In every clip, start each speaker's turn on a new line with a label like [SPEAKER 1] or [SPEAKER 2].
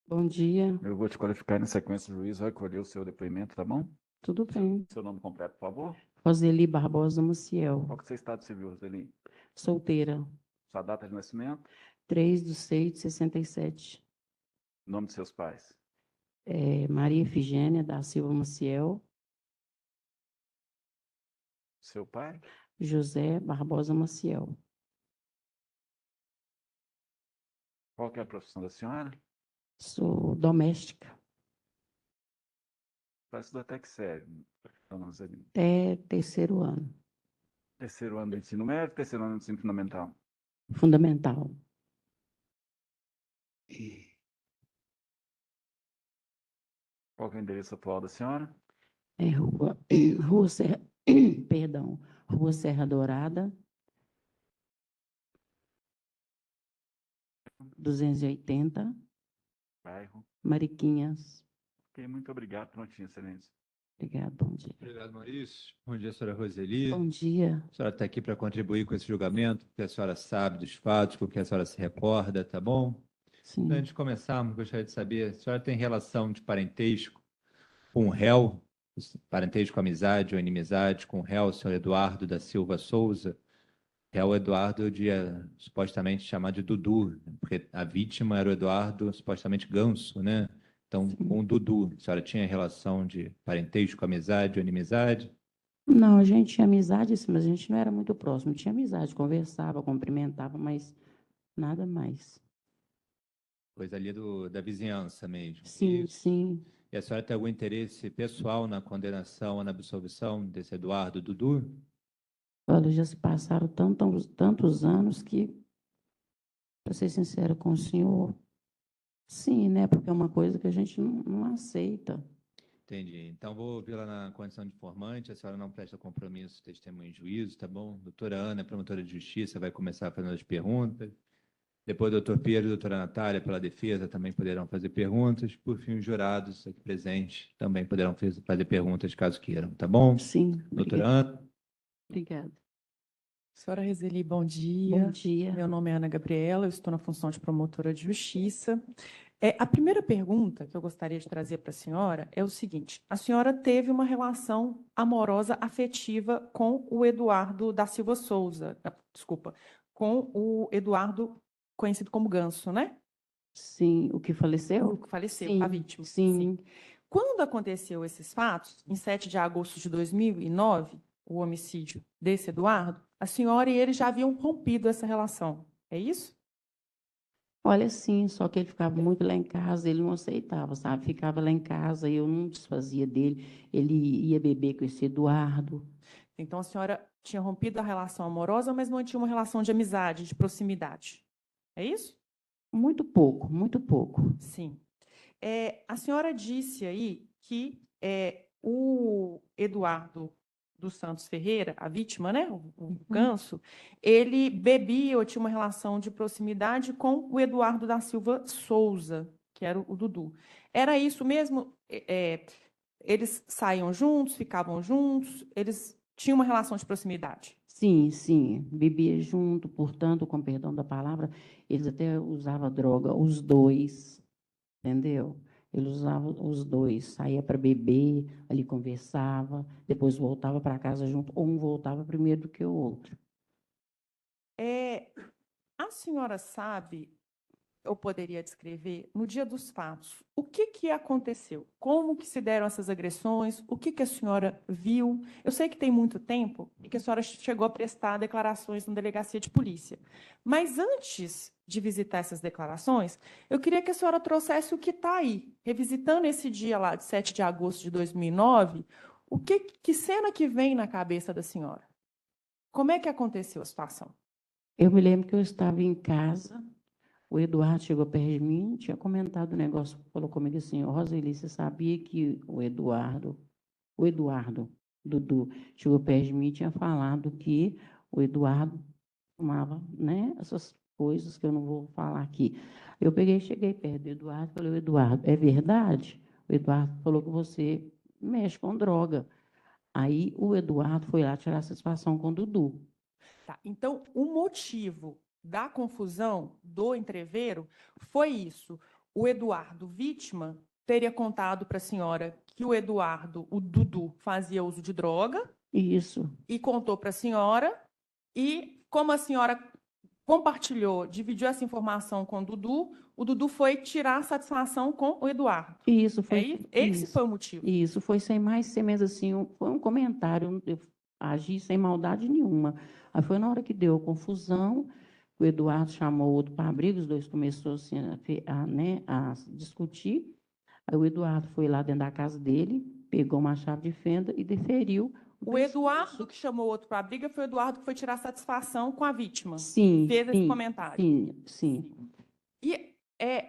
[SPEAKER 1] Bom dia,
[SPEAKER 2] Eu vou te qualificar na sequência, o juiz vai colher o seu depoimento, tá bom?
[SPEAKER 1] tudo bem?
[SPEAKER 2] Seu nome completo, por favor.
[SPEAKER 1] Roseli Barbosa Maciel,
[SPEAKER 2] Qual que é o seu estado civil, Roseli?
[SPEAKER 1] solteira,
[SPEAKER 2] Sua data de nascimento?
[SPEAKER 1] 3/6/67.
[SPEAKER 2] Nome de seus pais?
[SPEAKER 1] Maria Efigênia da Silva Maciel,
[SPEAKER 2] Seu pai?
[SPEAKER 1] José Barbosa Maciel.
[SPEAKER 2] Qual que é a profissão da senhora?
[SPEAKER 1] Sou doméstica,
[SPEAKER 2] Vai estudar até que sério, então, Roseli?
[SPEAKER 1] até terceiro ano,
[SPEAKER 2] Terceiro ano do ensino médio, terceiro ano do ensino fundamental.
[SPEAKER 1] fundamental.
[SPEAKER 2] Qual que é o endereço atual da senhora?
[SPEAKER 1] Rua Serra, perdão, Rua Serra Dourada, 280,
[SPEAKER 2] Bairro.
[SPEAKER 1] Mariquinhas.
[SPEAKER 2] Ok, muito obrigado, prontinho, excelência.
[SPEAKER 1] Obrigado, bom dia.
[SPEAKER 3] Obrigado, Maurício. Bom dia, senhora Roseli.
[SPEAKER 1] Bom dia.
[SPEAKER 3] A senhora está aqui para contribuir com esse julgamento, porque a senhora sabe dos fatos, porque a senhora se recorda, tá bom?
[SPEAKER 1] Sim.
[SPEAKER 3] Antes de começarmos, gostaria de saber, a senhora tem relação de parentesco com o réu, parentesco, amizade ou inimizade com o réu, senhor Eduardo da Silva Souza? Réu Eduardo de supostamente chamado de Dudu, né? Porque a vítima era o Eduardo, supostamente Ganso, né? Então, com o Dudu, a senhora tinha relação de parentesco, amizade ou inimizade?
[SPEAKER 1] Não, a gente tinha amizade, sim, mas a gente não era muito próximo. Tinha amizade, conversava, cumprimentava, mas nada mais.
[SPEAKER 3] Coisa ali da vizinhança mesmo.
[SPEAKER 1] Sim,
[SPEAKER 3] Isso.
[SPEAKER 1] sim.
[SPEAKER 3] E a senhora tem algum interesse pessoal na condenação ou na absolvição desse Eduardo Dudu?
[SPEAKER 1] Olha, já se passaram tantos anos que, para ser sincero com o senhor, sim, né? Porque é uma coisa que a gente não aceita.
[SPEAKER 3] Entendi. Então, vou ouvi-la na condição de informante. A senhora não presta compromisso, testemunho em juízo, tá bom? Doutora Ana, promotora de justiça, vai começar fazendo as perguntas. Depois, doutor Pedro e doutora Natália, pela defesa, também poderão fazer perguntas. Por fim, os jurados aqui presentes também poderão fazer perguntas caso queiram, tá bom?
[SPEAKER 1] Sim,
[SPEAKER 3] Doutora
[SPEAKER 1] obrigada.
[SPEAKER 3] Ana?
[SPEAKER 1] Obrigada.
[SPEAKER 4] Senhora Roseli, bom
[SPEAKER 1] Bom
[SPEAKER 4] dia.
[SPEAKER 1] dia.
[SPEAKER 4] Meu nome é Ana Gabriela, eu estou na função de promotora de justiça. A primeira pergunta que eu gostaria de trazer para a senhora é o seguinte: a senhora teve uma relação amorosa, afetiva com o Eduardo da Silva Souza, desculpa, com o Eduardo conhecido como Ganso, né?
[SPEAKER 1] Sim, o que faleceu?
[SPEAKER 4] O que faleceu,
[SPEAKER 1] Sim,
[SPEAKER 4] a vítima.
[SPEAKER 1] sim.
[SPEAKER 4] Quando aconteceu esses fatos, em 7 de agosto de 2009, o homicídio desse Eduardo, a senhora e ele já haviam rompido essa relação. É isso?
[SPEAKER 1] Olha, sim, só que ele ficava muito lá em casa, ele não aceitava, sabe? Ficava lá em casa, eu não desfazia dele, ele ia beber com esse Eduardo.
[SPEAKER 4] Então, a senhora tinha rompido a relação amorosa, mas não tinha uma relação de amizade, de proximidade. É isso?
[SPEAKER 1] Muito pouco, muito pouco.
[SPEAKER 4] Sim. A senhora disse aí que o Eduardo dos Santos Ferreira, a vítima, né, o Ganso, ele bebia ou tinha uma relação de proximidade com o Eduardo da Silva Souza, que era o Dudu. Era isso mesmo? Eles saíam juntos, ficavam juntos, eles tinham uma relação de proximidade?
[SPEAKER 1] Sim, sim, bebia junto, portanto, com perdão da palavra, eles até usavam droga, os dois, entendeu? Eles usavam os dois, saía para beber, ali conversava, depois voltava para casa junto, ou um voltava primeiro do que o outro.
[SPEAKER 4] A senhora sabe, eu poderia descrever, no dia dos fatos, o que aconteceu? Como que se deram essas agressões? O que a senhora viu? Eu sei que tem muito tempo e que a senhora chegou a prestar declarações na delegacia de polícia. Mas antes de visitar essas declarações, eu queria que a senhora trouxesse o que está aí, revisitando esse dia lá de 7 de agosto de 2009, que cena que vem na cabeça da senhora? Como é que aconteceu a situação?
[SPEAKER 1] Eu me lembro que eu estava em casa, o Eduardo chegou perto de mim, tinha comentado o negócio, falou comigo assim, Roseli, você sabia que o Eduardo, Dudu, chegou perto de mim e tinha falado que o Eduardo fumava, né, essas coisas que eu não vou falar aqui. Eu peguei, cheguei perto do Eduardo, falei, Eduardo, é verdade? O Eduardo falou que você mexe com droga. Aí o Eduardo foi lá tirar satisfação com o Dudu.
[SPEAKER 4] Tá, então, o motivo da confusão, do entrevero, foi isso. o Eduardo, vítima, teria contado para a senhora que o Eduardo, o Dudu, fazia uso de droga
[SPEAKER 1] Isso,
[SPEAKER 4] e contou para a senhora. E como a senhora compartilhou, dividiu essa informação com o Dudu foi tirar satisfação com o Eduardo.
[SPEAKER 1] isso
[SPEAKER 4] É
[SPEAKER 1] foi
[SPEAKER 4] isso? Esse
[SPEAKER 1] isso.
[SPEAKER 4] foi o motivo.
[SPEAKER 1] Isso foi sem mais, sem menos assim, foi um comentário, eu agi sem maldade nenhuma. Aí foi na hora que deu confusão, o Eduardo chamou o outro para a briga, os dois começaram assim, né, a discutir. Aí o Eduardo foi lá dentro da casa dele, pegou uma chave de fenda e deferiu
[SPEAKER 4] O Eduardo que chamou o outro para a briga foi o Eduardo que foi tirar satisfação com a vítima.
[SPEAKER 1] Sim,
[SPEAKER 4] Fez esse
[SPEAKER 1] sim,
[SPEAKER 4] comentário.
[SPEAKER 1] sim.
[SPEAKER 4] E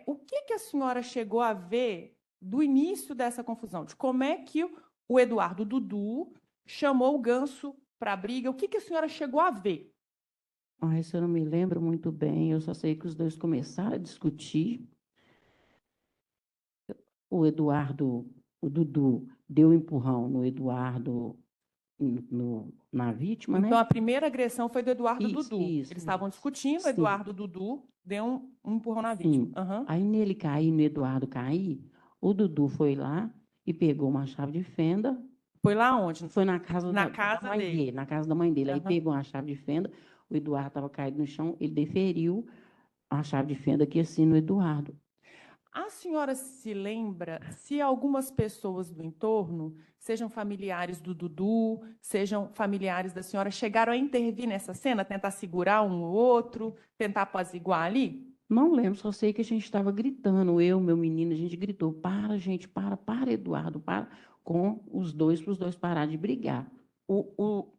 [SPEAKER 4] o que a senhora chegou a ver do início dessa confusão? De como é que o Eduardo Dudu chamou o Ganso para a briga? O que a senhora chegou a ver?
[SPEAKER 1] Ah, isso eu não me lembro muito bem, eu só sei que os dois começaram a discutir. O Eduardo, o Dudu, deu um empurrão no Eduardo, na vítima,
[SPEAKER 4] Então,
[SPEAKER 1] né?
[SPEAKER 4] a primeira agressão foi do Eduardo
[SPEAKER 1] Isso,
[SPEAKER 4] Dudu.
[SPEAKER 1] isso,
[SPEAKER 4] Eles estavam
[SPEAKER 1] isso.
[SPEAKER 4] discutindo, o
[SPEAKER 1] Sim.
[SPEAKER 4] Eduardo Dudu deu um empurrão na vítima.
[SPEAKER 1] Sim.
[SPEAKER 4] Aham.
[SPEAKER 1] Aí nele cair, no Eduardo cair, o Dudu foi lá e pegou uma chave de fenda,
[SPEAKER 4] Foi lá onde?
[SPEAKER 1] foi na casa
[SPEAKER 4] Na
[SPEAKER 1] da
[SPEAKER 4] casa
[SPEAKER 1] mãe
[SPEAKER 4] dele.
[SPEAKER 1] dele, na casa da mãe dele. Aí
[SPEAKER 4] Aham.
[SPEAKER 1] pegou uma chave de fenda, o Eduardo estava caído no chão, ele deferiu a chave de fenda aqui assim no Eduardo.
[SPEAKER 4] A senhora se lembra se algumas pessoas do entorno, sejam familiares do Dudu, sejam familiares da senhora, chegaram a intervir nessa cena, tentar segurar um ou outro, tentar apaziguar ali?
[SPEAKER 1] Não lembro, só sei que a gente estava gritando, eu, meu menino, a gente gritou, para, gente, para, Eduardo, para, com os dois, para os dois parar de brigar.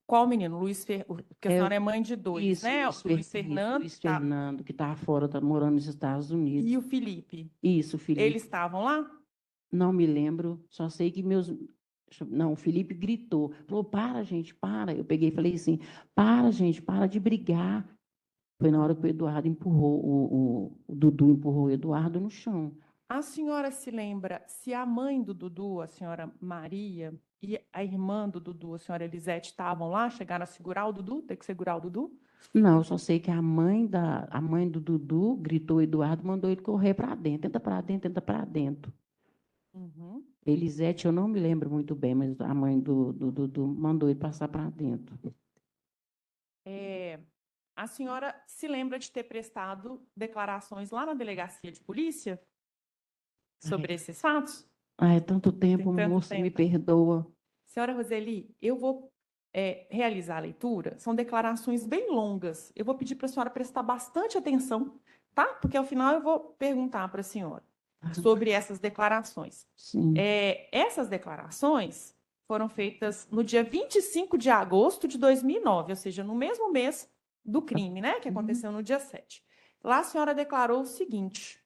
[SPEAKER 4] Qual menino? Porque a
[SPEAKER 1] É,
[SPEAKER 4] senhora é mãe de dois,
[SPEAKER 1] Isso,
[SPEAKER 4] né?
[SPEAKER 1] Luiz
[SPEAKER 4] O Luiz
[SPEAKER 1] Fer- isso,
[SPEAKER 4] Fernando
[SPEAKER 1] Luiz Fernando, que está fora, está morando nos Estados Unidos.
[SPEAKER 4] e o Felipe.
[SPEAKER 1] Isso, Felipe.
[SPEAKER 4] Eles estavam lá?
[SPEAKER 1] Não me lembro, só sei que meus. Não, o Felipe gritou, falou: para, gente, para. Eu peguei e falei assim: para, gente, para de brigar. Foi na hora que o Eduardo empurrou, o Dudu empurrou o Eduardo no chão.
[SPEAKER 4] A senhora se lembra se a mãe do Dudu, a senhora Maria, e a irmã do Dudu, a senhora Elisete, estavam lá, chegaram a segurar o Dudu, ter que segurar o Dudu?
[SPEAKER 1] Não, eu só sei que a mãe do Dudu gritou o Eduardo, mandou ele correr para dentro, tenta para dentro, tenta para dentro.
[SPEAKER 4] Uhum.
[SPEAKER 1] Elisete, eu não me lembro muito bem, mas a mãe do Dudu mandou ele passar para dentro.
[SPEAKER 4] A senhora se lembra de ter prestado declarações lá na delegacia de polícia sobre esses fatos?
[SPEAKER 1] Ah, é tanto tempo,
[SPEAKER 4] Tem tanto
[SPEAKER 1] moça, me
[SPEAKER 4] tempo.
[SPEAKER 1] perdoa.
[SPEAKER 4] Senhora Roseli, eu vou realizar a leitura. São declarações bem longas. Eu vou pedir para a senhora prestar bastante atenção, tá? Porque ao final eu vou perguntar para a senhora sobre essas declarações.
[SPEAKER 1] Sim.
[SPEAKER 4] Essas declarações foram feitas no dia 25 de agosto de 2009, ou seja, no mesmo mês do crime, né? Que aconteceu no dia 7. Lá a senhora declarou o seguinte,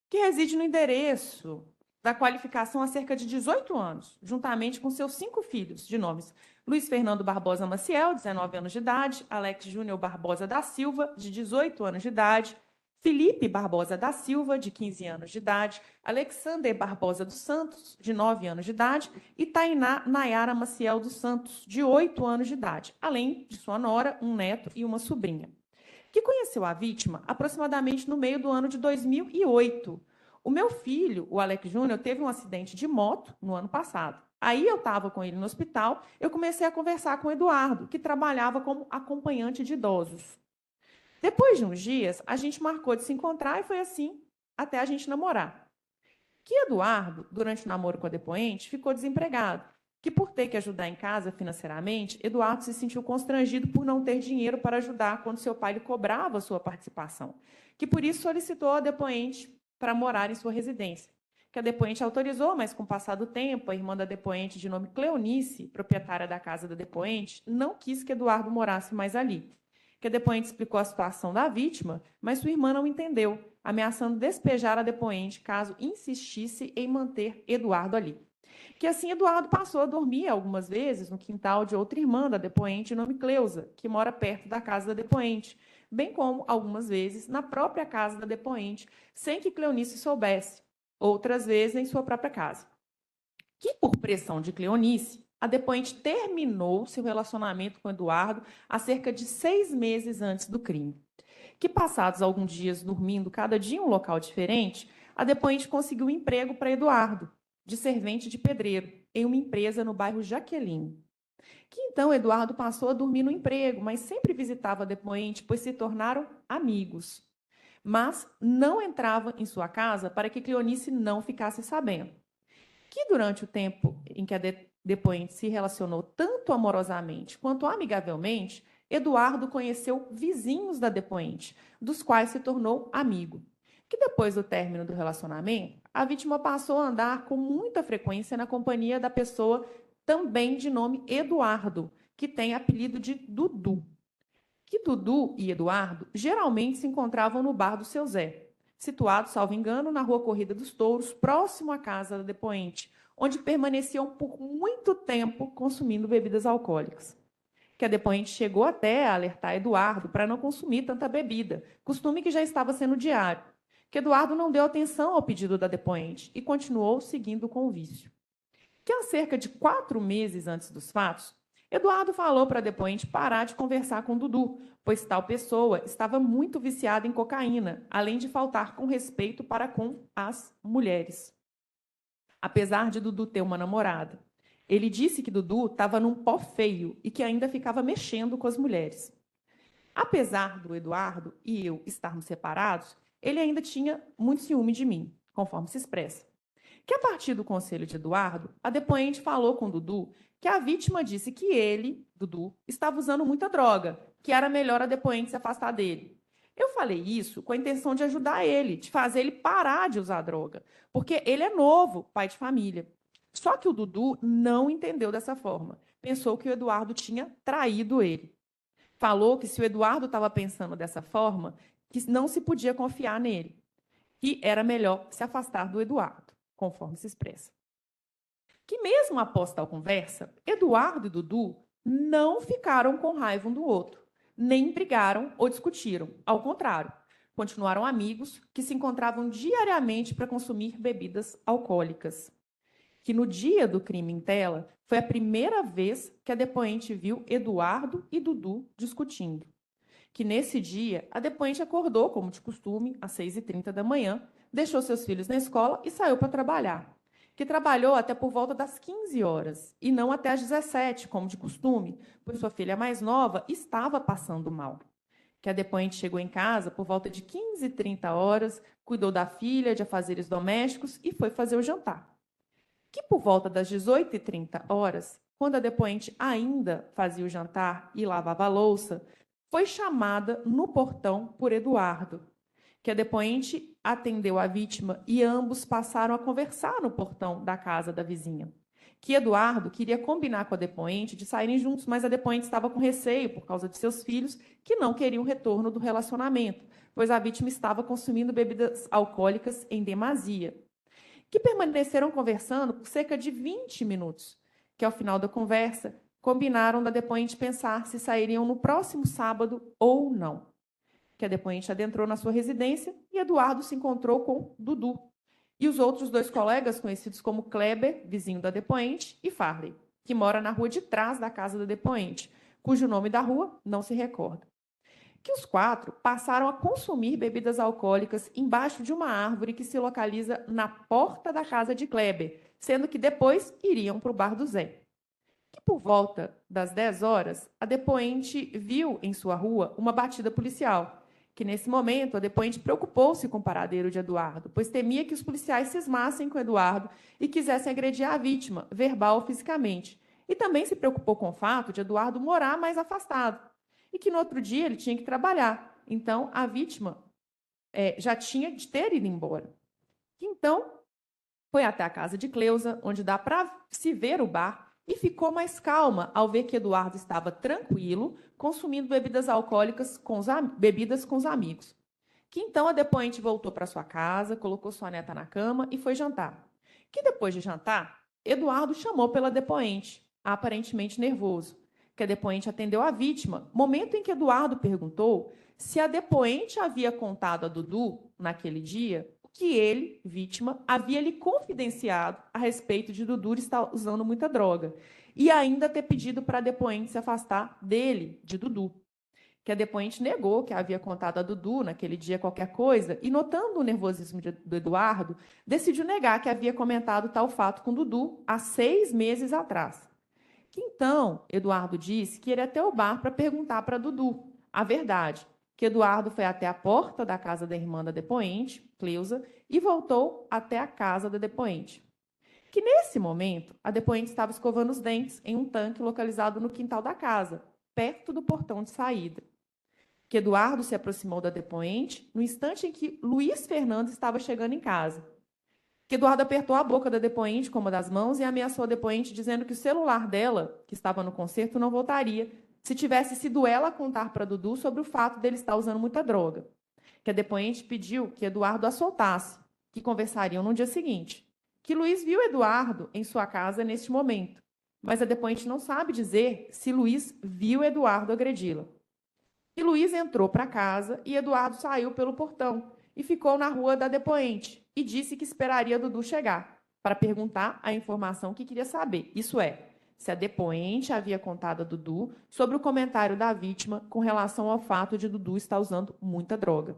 [SPEAKER 4] que reside no endereço da qualificação há cerca de 18 anos, juntamente com seus 5 filhos, de nomes Luiz Fernando Barbosa Maciel, 19 anos de idade, Alex Júnior Barbosa da Silva, de 18 anos de idade, Felipe Barbosa da Silva, de 15 anos de idade, Alexander Barbosa dos Santos, de 9 anos de idade, e Tainá Nayara Maciel dos Santos, de 8 anos de idade, além de sua nora, um neto e uma sobrinha, que conheceu a vítima aproximadamente no meio do ano de 2008. O meu filho, o Alex Júnior, teve um acidente de moto no ano passado. Aí eu estava com ele no hospital, eu comecei a conversar com o Eduardo, que trabalhava como acompanhante de idosos. Depois de uns dias, a gente marcou de se encontrar e foi assim até a gente namorar. Que Eduardo, durante o namoro com a depoente, ficou desempregado, que por ter que ajudar em casa financeiramente, Eduardo se sentiu constrangido por não ter dinheiro para ajudar quando seu pai lhe cobrava sua participação, que por isso solicitou a depoente para morar em sua residência, que a depoente autorizou, mas com o passar do tempo, a irmã da depoente, de nome Cleonice, proprietária da casa da depoente, não quis que Eduardo morasse mais ali. Que a depoente explicou a situação da vítima, mas sua irmã não entendeu, ameaçando despejar a depoente caso insistisse em manter Eduardo ali. Que assim Eduardo passou a dormir algumas vezes no quintal de outra irmã da depoente, de nome Cleusa, que mora perto da casa da depoente, bem como algumas vezes na própria casa da depoente, sem que Cleonice soubesse, outras vezes em sua própria casa. Que por pressão de Cleonice, a depoente terminou seu relacionamento com Eduardo há cerca de 6 meses antes do crime. que, passados alguns dias dormindo cada dia em um local diferente, a depoente conseguiu um emprego para Eduardo, de servente de pedreiro, em uma empresa no bairro Jaqueline. Que então Eduardo passou a dormir no emprego, mas sempre visitava a depoente, pois se tornaram amigos. Mas não entrava em sua casa para que Cleonice não ficasse sabendo. Que durante o tempo em que a depoente se relacionou tanto amorosamente quanto amigavelmente, Eduardo conheceu vizinhos da depoente, dos quais se tornou amigo. Que depois do término do relacionamento, a vítima passou a andar com muita frequência na companhia da pessoa também de nome Eduardo, que tem apelido de Dudu. Que Dudu e Eduardo geralmente se encontravam no bar do seu Zé, situado, salvo engano, na Rua Corrida dos Touros, próximo à casa da depoente, onde permaneciam por muito tempo consumindo bebidas alcoólicas. Que a depoente chegou até a alertar Eduardo para não consumir tanta bebida, costume que já estava sendo diário. Que Eduardo não deu atenção ao pedido da depoente e continuou seguindo com o vício. Que há cerca de 4 meses antes dos fatos, Eduardo falou para a depoente parar de conversar com Dudu, pois tal pessoa estava muito viciada em cocaína, além de faltar com respeito para com as mulheres. Apesar de Dudu ter uma namorada, ele disse que Dudu estava num pó feio e que ainda ficava mexendo com as mulheres. Apesar do Eduardo e eu estarmos separados, ele ainda tinha muito ciúme de mim, conforme se expressa. Que a partir do conselho de Eduardo, a depoente falou com Dudu que a vítima disse que ele, Dudu, estava usando muita droga, que era melhor a depoente se afastar dele. Eu falei isso com a intenção de ajudar ele, de fazer ele parar de usar droga, porque ele é novo, pai de família. Só que o Dudu não entendeu dessa forma. Pensou que o Eduardo tinha traído ele. Falou que se o Eduardo estava pensando dessa forma, que não se podia confiar nele, que era melhor se afastar do Eduardo, conforme se expressa. Que mesmo após tal conversa, Eduardo e Dudu não ficaram com raiva um do outro, nem brigaram ou discutiram. Ao contrário, continuaram amigos que se encontravam diariamente para consumir bebidas alcoólicas. Que no dia do crime em tela, foi a primeira vez que a depoente viu Eduardo e Dudu discutindo. Que nesse dia, a depoente acordou, como de costume, às 6h30 da manhã, deixou seus filhos na escola e saiu para trabalhar. Que trabalhou até por volta das 15 horas, e não até às 17, como de costume, pois sua filha mais nova estava passando mal. Que a depoente chegou em casa por volta de 15h30, cuidou da filha, de afazeres domésticos e foi fazer o jantar. Que por volta das 18h30, quando a depoente ainda fazia o jantar e lavava a louça, foi chamada no portão por Eduardo. Que a depoente atendeu a vítima e ambos passaram a conversar no portão da casa da vizinha. Que Eduardo queria combinar com a depoente de saírem juntos, mas a depoente estava com receio por causa de seus filhos, que não queriam o retorno do relacionamento, pois a vítima estava consumindo bebidas alcoólicas em demasia. Que permaneceram conversando por cerca de 20 minutos, que ao final da conversa combinaram da depoente pensar se sairiam no próximo sábado ou não. Que a depoente adentrou na sua residência e Eduardo se encontrou com Dudu e os outros 2 colegas, conhecidos como Kleber, vizinho da depoente, e Farley, que mora na rua de trás da casa da depoente, cujo nome da rua não se recorda. Que os 4 passaram a consumir bebidas alcoólicas embaixo de uma árvore que se localiza na porta da casa de Kleber, sendo que depois iriam para o bar do Zé. Que por volta das 10 horas, a depoente viu em sua rua uma batida policial, que nesse momento a depoente preocupou-se com o paradeiro de Eduardo, pois temia que os policiais cismassem com Eduardo e quisessem agredir a vítima, verbal ou fisicamente. E também se preocupou com o fato de Eduardo morar mais afastado e que no outro dia ele tinha que trabalhar. Então, a vítima já tinha de ter ido embora. Então, foi até a casa de Cleusa, onde dá para se ver o bar, e ficou mais calma ao ver que Eduardo estava tranquilo, consumindo bebidas alcoólicas bebidas com os amigos. Que então a depoente voltou para sua casa, colocou sua neta na cama e foi jantar. Que depois de jantar, Eduardo chamou pela depoente, aparentemente nervoso. Que a depoente atendeu a vítima, momento em que Eduardo perguntou se a depoente havia contado a Dudu, naquele dia, que ele, vítima, havia lhe confidenciado a respeito de Dudu estar usando muita droga e ainda ter pedido para a depoente se afastar dele, de Dudu. que a depoente negou que havia contado a Dudu naquele dia qualquer coisa e, notando o nervosismo do Eduardo, decidiu negar que havia comentado tal fato com Dudu há 6 meses atrás. Que então, Eduardo disse que iria até o bar para perguntar para Dudu a verdade, que Eduardo foi até a porta da casa da irmã da depoente, Cleusa, e voltou até a casa da depoente. Que nesse momento, a depoente estava escovando os dentes em um tanque localizado no quintal da casa, perto do portão de saída. Que Eduardo se aproximou da depoente no instante em que Luiz Fernando estava chegando em casa. Que Eduardo apertou a boca da depoente com uma das mãos e ameaçou a depoente dizendo que o celular dela, que estava no concerto, não voltaria se tivesse sido ela a contar para Dudu sobre o fato dele estar usando muita droga. Que a depoente pediu que Eduardo a soltasse, que conversariam no dia seguinte. Que Luiz viu Eduardo em sua casa neste momento, mas a depoente não sabe dizer se Luiz viu Eduardo agredi-la. E Luiz entrou para casa e Eduardo saiu pelo portão e ficou na rua da depoente e disse que esperaria Dudu chegar para perguntar a informação que queria saber. Isso é, se a depoente havia contado a Dudu sobre o comentário da vítima com relação ao fato de Dudu estar usando muita droga.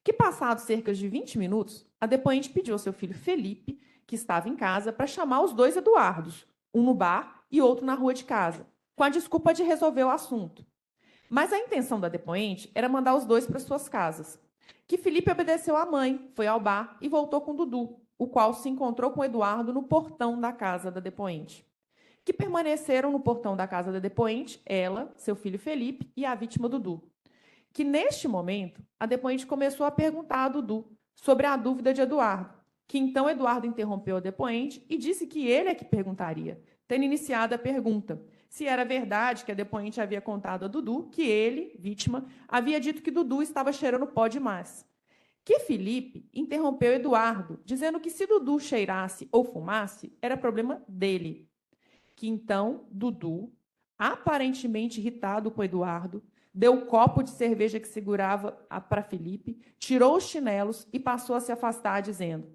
[SPEAKER 4] Que passados cerca de 20 minutos, a depoente pediu ao seu filho Felipe, que estava em casa, para chamar os 2 Eduardos, um no bar e outro na rua de casa, com a desculpa de resolver o assunto. Mas a intenção da depoente era mandar os 2 para suas casas. Que Felipe obedeceu à mãe, foi ao bar e voltou com Dudu, o qual se encontrou com Eduardo no portão da casa da depoente. Que permaneceram no portão da casa da depoente, ela, seu filho Felipe e a vítima Dudu. Que neste momento, a depoente começou a perguntar a Dudu sobre a dúvida de Eduardo, que então Eduardo interrompeu a depoente e disse que ele é que perguntaria, tendo iniciado a pergunta, se era verdade que a depoente havia contado a Dudu que ele, vítima, havia dito que Dudu estava cheirando pó demais. Que Felipe interrompeu Eduardo, dizendo que se Dudu cheirasse ou fumasse, era problema dele. Que então Dudu, aparentemente irritado com Eduardo, deu o copo de cerveja que segurava para Felipe, tirou os chinelos e passou a se afastar, dizendo: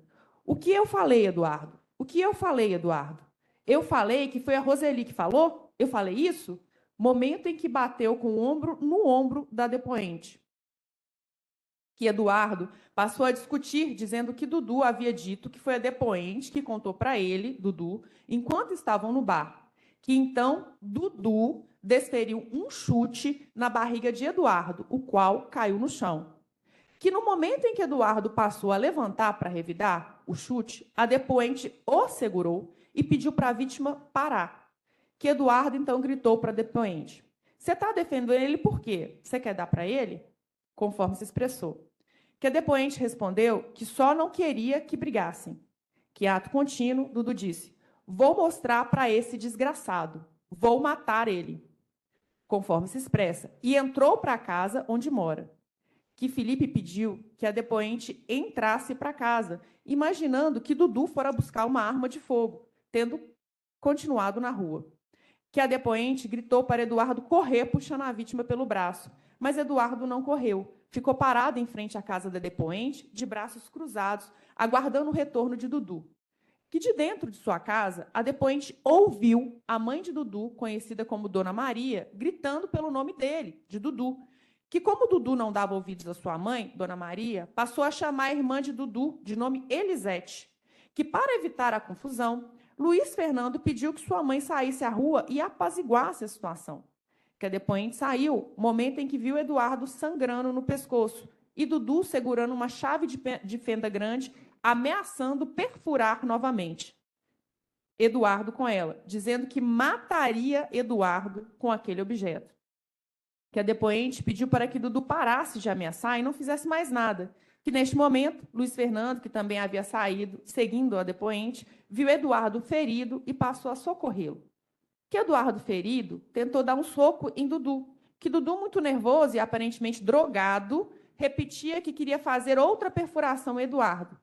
[SPEAKER 4] "O que eu falei, Eduardo? O que eu falei, Eduardo? Eu falei que foi a Roseli que falou? Eu falei isso?" Momento em que bateu com o ombro no ombro da depoente. Que Eduardo passou a discutir, dizendo que Dudu havia dito que foi a depoente que contou para ele, Dudu, enquanto estavam no bar. Que então Dudu desferiu um chute na barriga de Eduardo, o qual caiu no chão. Que no momento em que Eduardo passou a levantar para revidar o chute, a depoente o segurou e pediu para a vítima parar. Que Eduardo então gritou para a depoente: "Você está defendendo ele por quê? Você quer dar para ele?" Conforme se expressou. Que a depoente respondeu que só não queria que brigassem. Que ato contínuo, Dudu disse: "Vou mostrar para esse desgraçado. Vou matar ele." Conforme se expressa. E entrou para a casa onde mora. Que Felipe pediu que a depoente entrasse para casa, imaginando que Dudu fora buscar uma arma de fogo, tendo continuado na rua. Que a depoente gritou para Eduardo correr, puxando a vítima pelo braço, mas Eduardo não correu. Ficou parado em frente à casa da depoente, de braços cruzados, aguardando o retorno de Dudu. Que de dentro de sua casa, a depoente ouviu a mãe de Dudu, conhecida como Dona Maria, gritando pelo nome dele, de Dudu. Que como Dudu não dava ouvidos à sua mãe, Dona Maria, passou a chamar a irmã de Dudu, de nome Elisete. Que para evitar a confusão, Luiz Fernando pediu que sua mãe saísse à rua e apaziguasse a situação. Que a depoente saiu, momento em que viu Eduardo sangrando no pescoço e Dudu segurando uma chave de fenda grande, ameaçando perfurar novamente Eduardo com ela, dizendo que mataria Eduardo com aquele objeto. Que a depoente pediu para que Dudu parasse de ameaçar e não fizesse mais nada. Que neste momento, Luiz Fernando, que também havia saído, seguindo a depoente, viu Eduardo ferido e passou a socorrê-lo. Que Eduardo, ferido, tentou dar um soco em Dudu, que Dudu, muito nervoso e aparentemente drogado, repetia que queria fazer outra perfuração em Eduardo.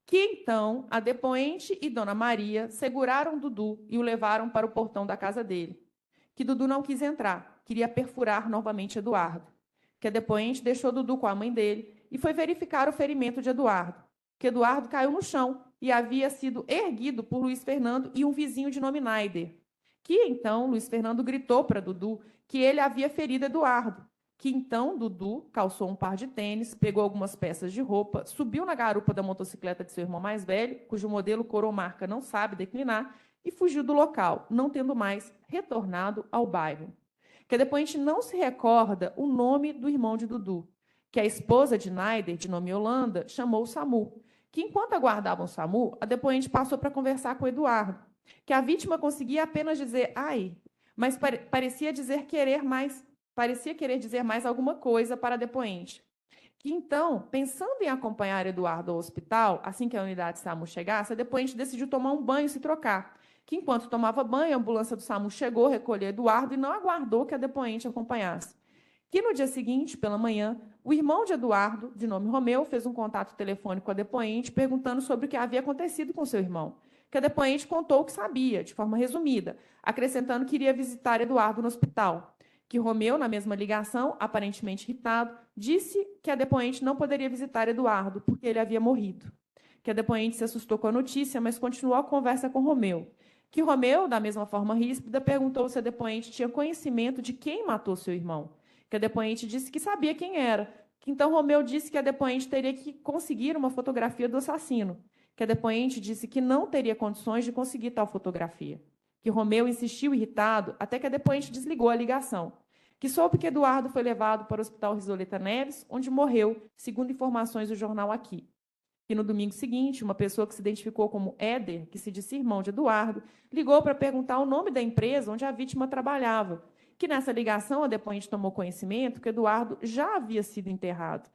[SPEAKER 4] Que então a depoente e Dona Maria seguraram Dudu e o levaram para o portão da casa dele. Que Dudu não quis entrar, queria perfurar novamente Eduardo. Que a depoente deixou Dudu com a mãe dele e foi verificar o ferimento de Eduardo. Que Eduardo caiu no chão e havia sido erguido por Luiz Fernando e um vizinho de nome Naider. Que então Luiz Fernando gritou para Dudu que ele havia ferido Eduardo. que então Dudu calçou um par de tênis, pegou algumas peças de roupa, subiu na garupa da motocicleta de seu irmão mais velho, cujo modelo coromarca não sabe declinar, e fugiu do local, não tendo mais retornado ao bairro. Que a depoente não se recorda o nome do irmão de Dudu, que a esposa de Naider, de nome Yolanda, chamou o SAMU, que enquanto aguardavam o SAMU, a depoente passou para conversar com o Eduardo, que a vítima conseguia apenas dizer ai, mas parecia querer dizer mais alguma coisa para a depoente. Que então, pensando em acompanhar Eduardo ao hospital, assim que a unidade SAMU chegasse, a depoente decidiu tomar um banho e se trocar. Que enquanto tomava banho, a ambulância do SAMU chegou, recolheu Eduardo e não aguardou que a depoente acompanhasse. Que no dia seguinte, pela manhã, o irmão de Eduardo, de nome Romeu, fez um contato telefônico com a depoente, perguntando sobre o que havia acontecido com seu irmão. Que a depoente contou o que sabia, de forma resumida, acrescentando que iria visitar Eduardo no hospital. Que Romeu, na mesma ligação, aparentemente irritado, disse que a depoente não poderia visitar Eduardo, porque ele havia morrido. Que a depoente se assustou com a notícia, mas continuou a conversa com Romeu. Que Romeu, da mesma forma ríspida, perguntou se a depoente tinha conhecimento de quem matou seu irmão. Que a depoente disse que sabia quem era. Que então Romeu disse que a depoente teria que conseguir uma fotografia do assassino. Que a depoente disse que não teria condições de conseguir tal fotografia. Que Romeu insistiu irritado até que a depoente desligou a ligação. Que soube que Eduardo foi levado para o Hospital Risoleta Neves, onde morreu, segundo informações do jornal Aqui. Que no domingo seguinte, uma pessoa que se identificou como Éder, que se disse irmão de Eduardo, ligou para perguntar o nome da empresa onde a vítima trabalhava. Que nessa ligação a depoente tomou conhecimento que Eduardo já havia sido enterrado,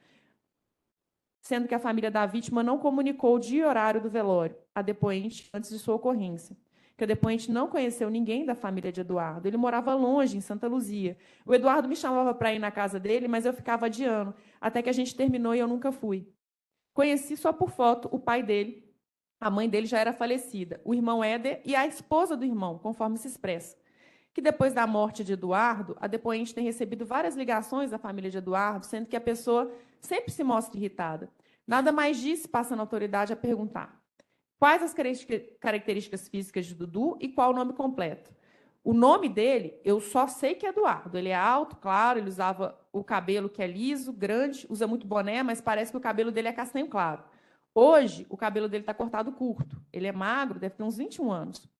[SPEAKER 4] sendo que a família da vítima não comunicou o dia e horário do velório à depoente antes de sua ocorrência. Que a depoente não conheceu ninguém da família de Eduardo. Ele morava longe, em Santa Luzia. O Eduardo me chamava para ir na casa dele, mas eu ficava adiando, até que a gente terminou e eu nunca fui. Conheci só por foto o pai dele. A mãe dele já era falecida, o irmão Éder e a esposa do irmão, conforme se expressa. Que depois da morte de Eduardo, a depoente tem recebido várias ligações da família de Eduardo, sendo que a pessoa sempre se mostra irritada. Nada mais diz, passando a autoridade a perguntar: quais as características físicas de Dudu e qual o nome completo? O nome dele, eu só sei que é Eduardo. Ele é alto, claro, ele usava o cabelo que é liso, grande, usa muito boné, mas parece que o cabelo dele é castanho claro. Hoje, o cabelo dele está cortado curto. Ele é magro, deve ter uns 21 anos.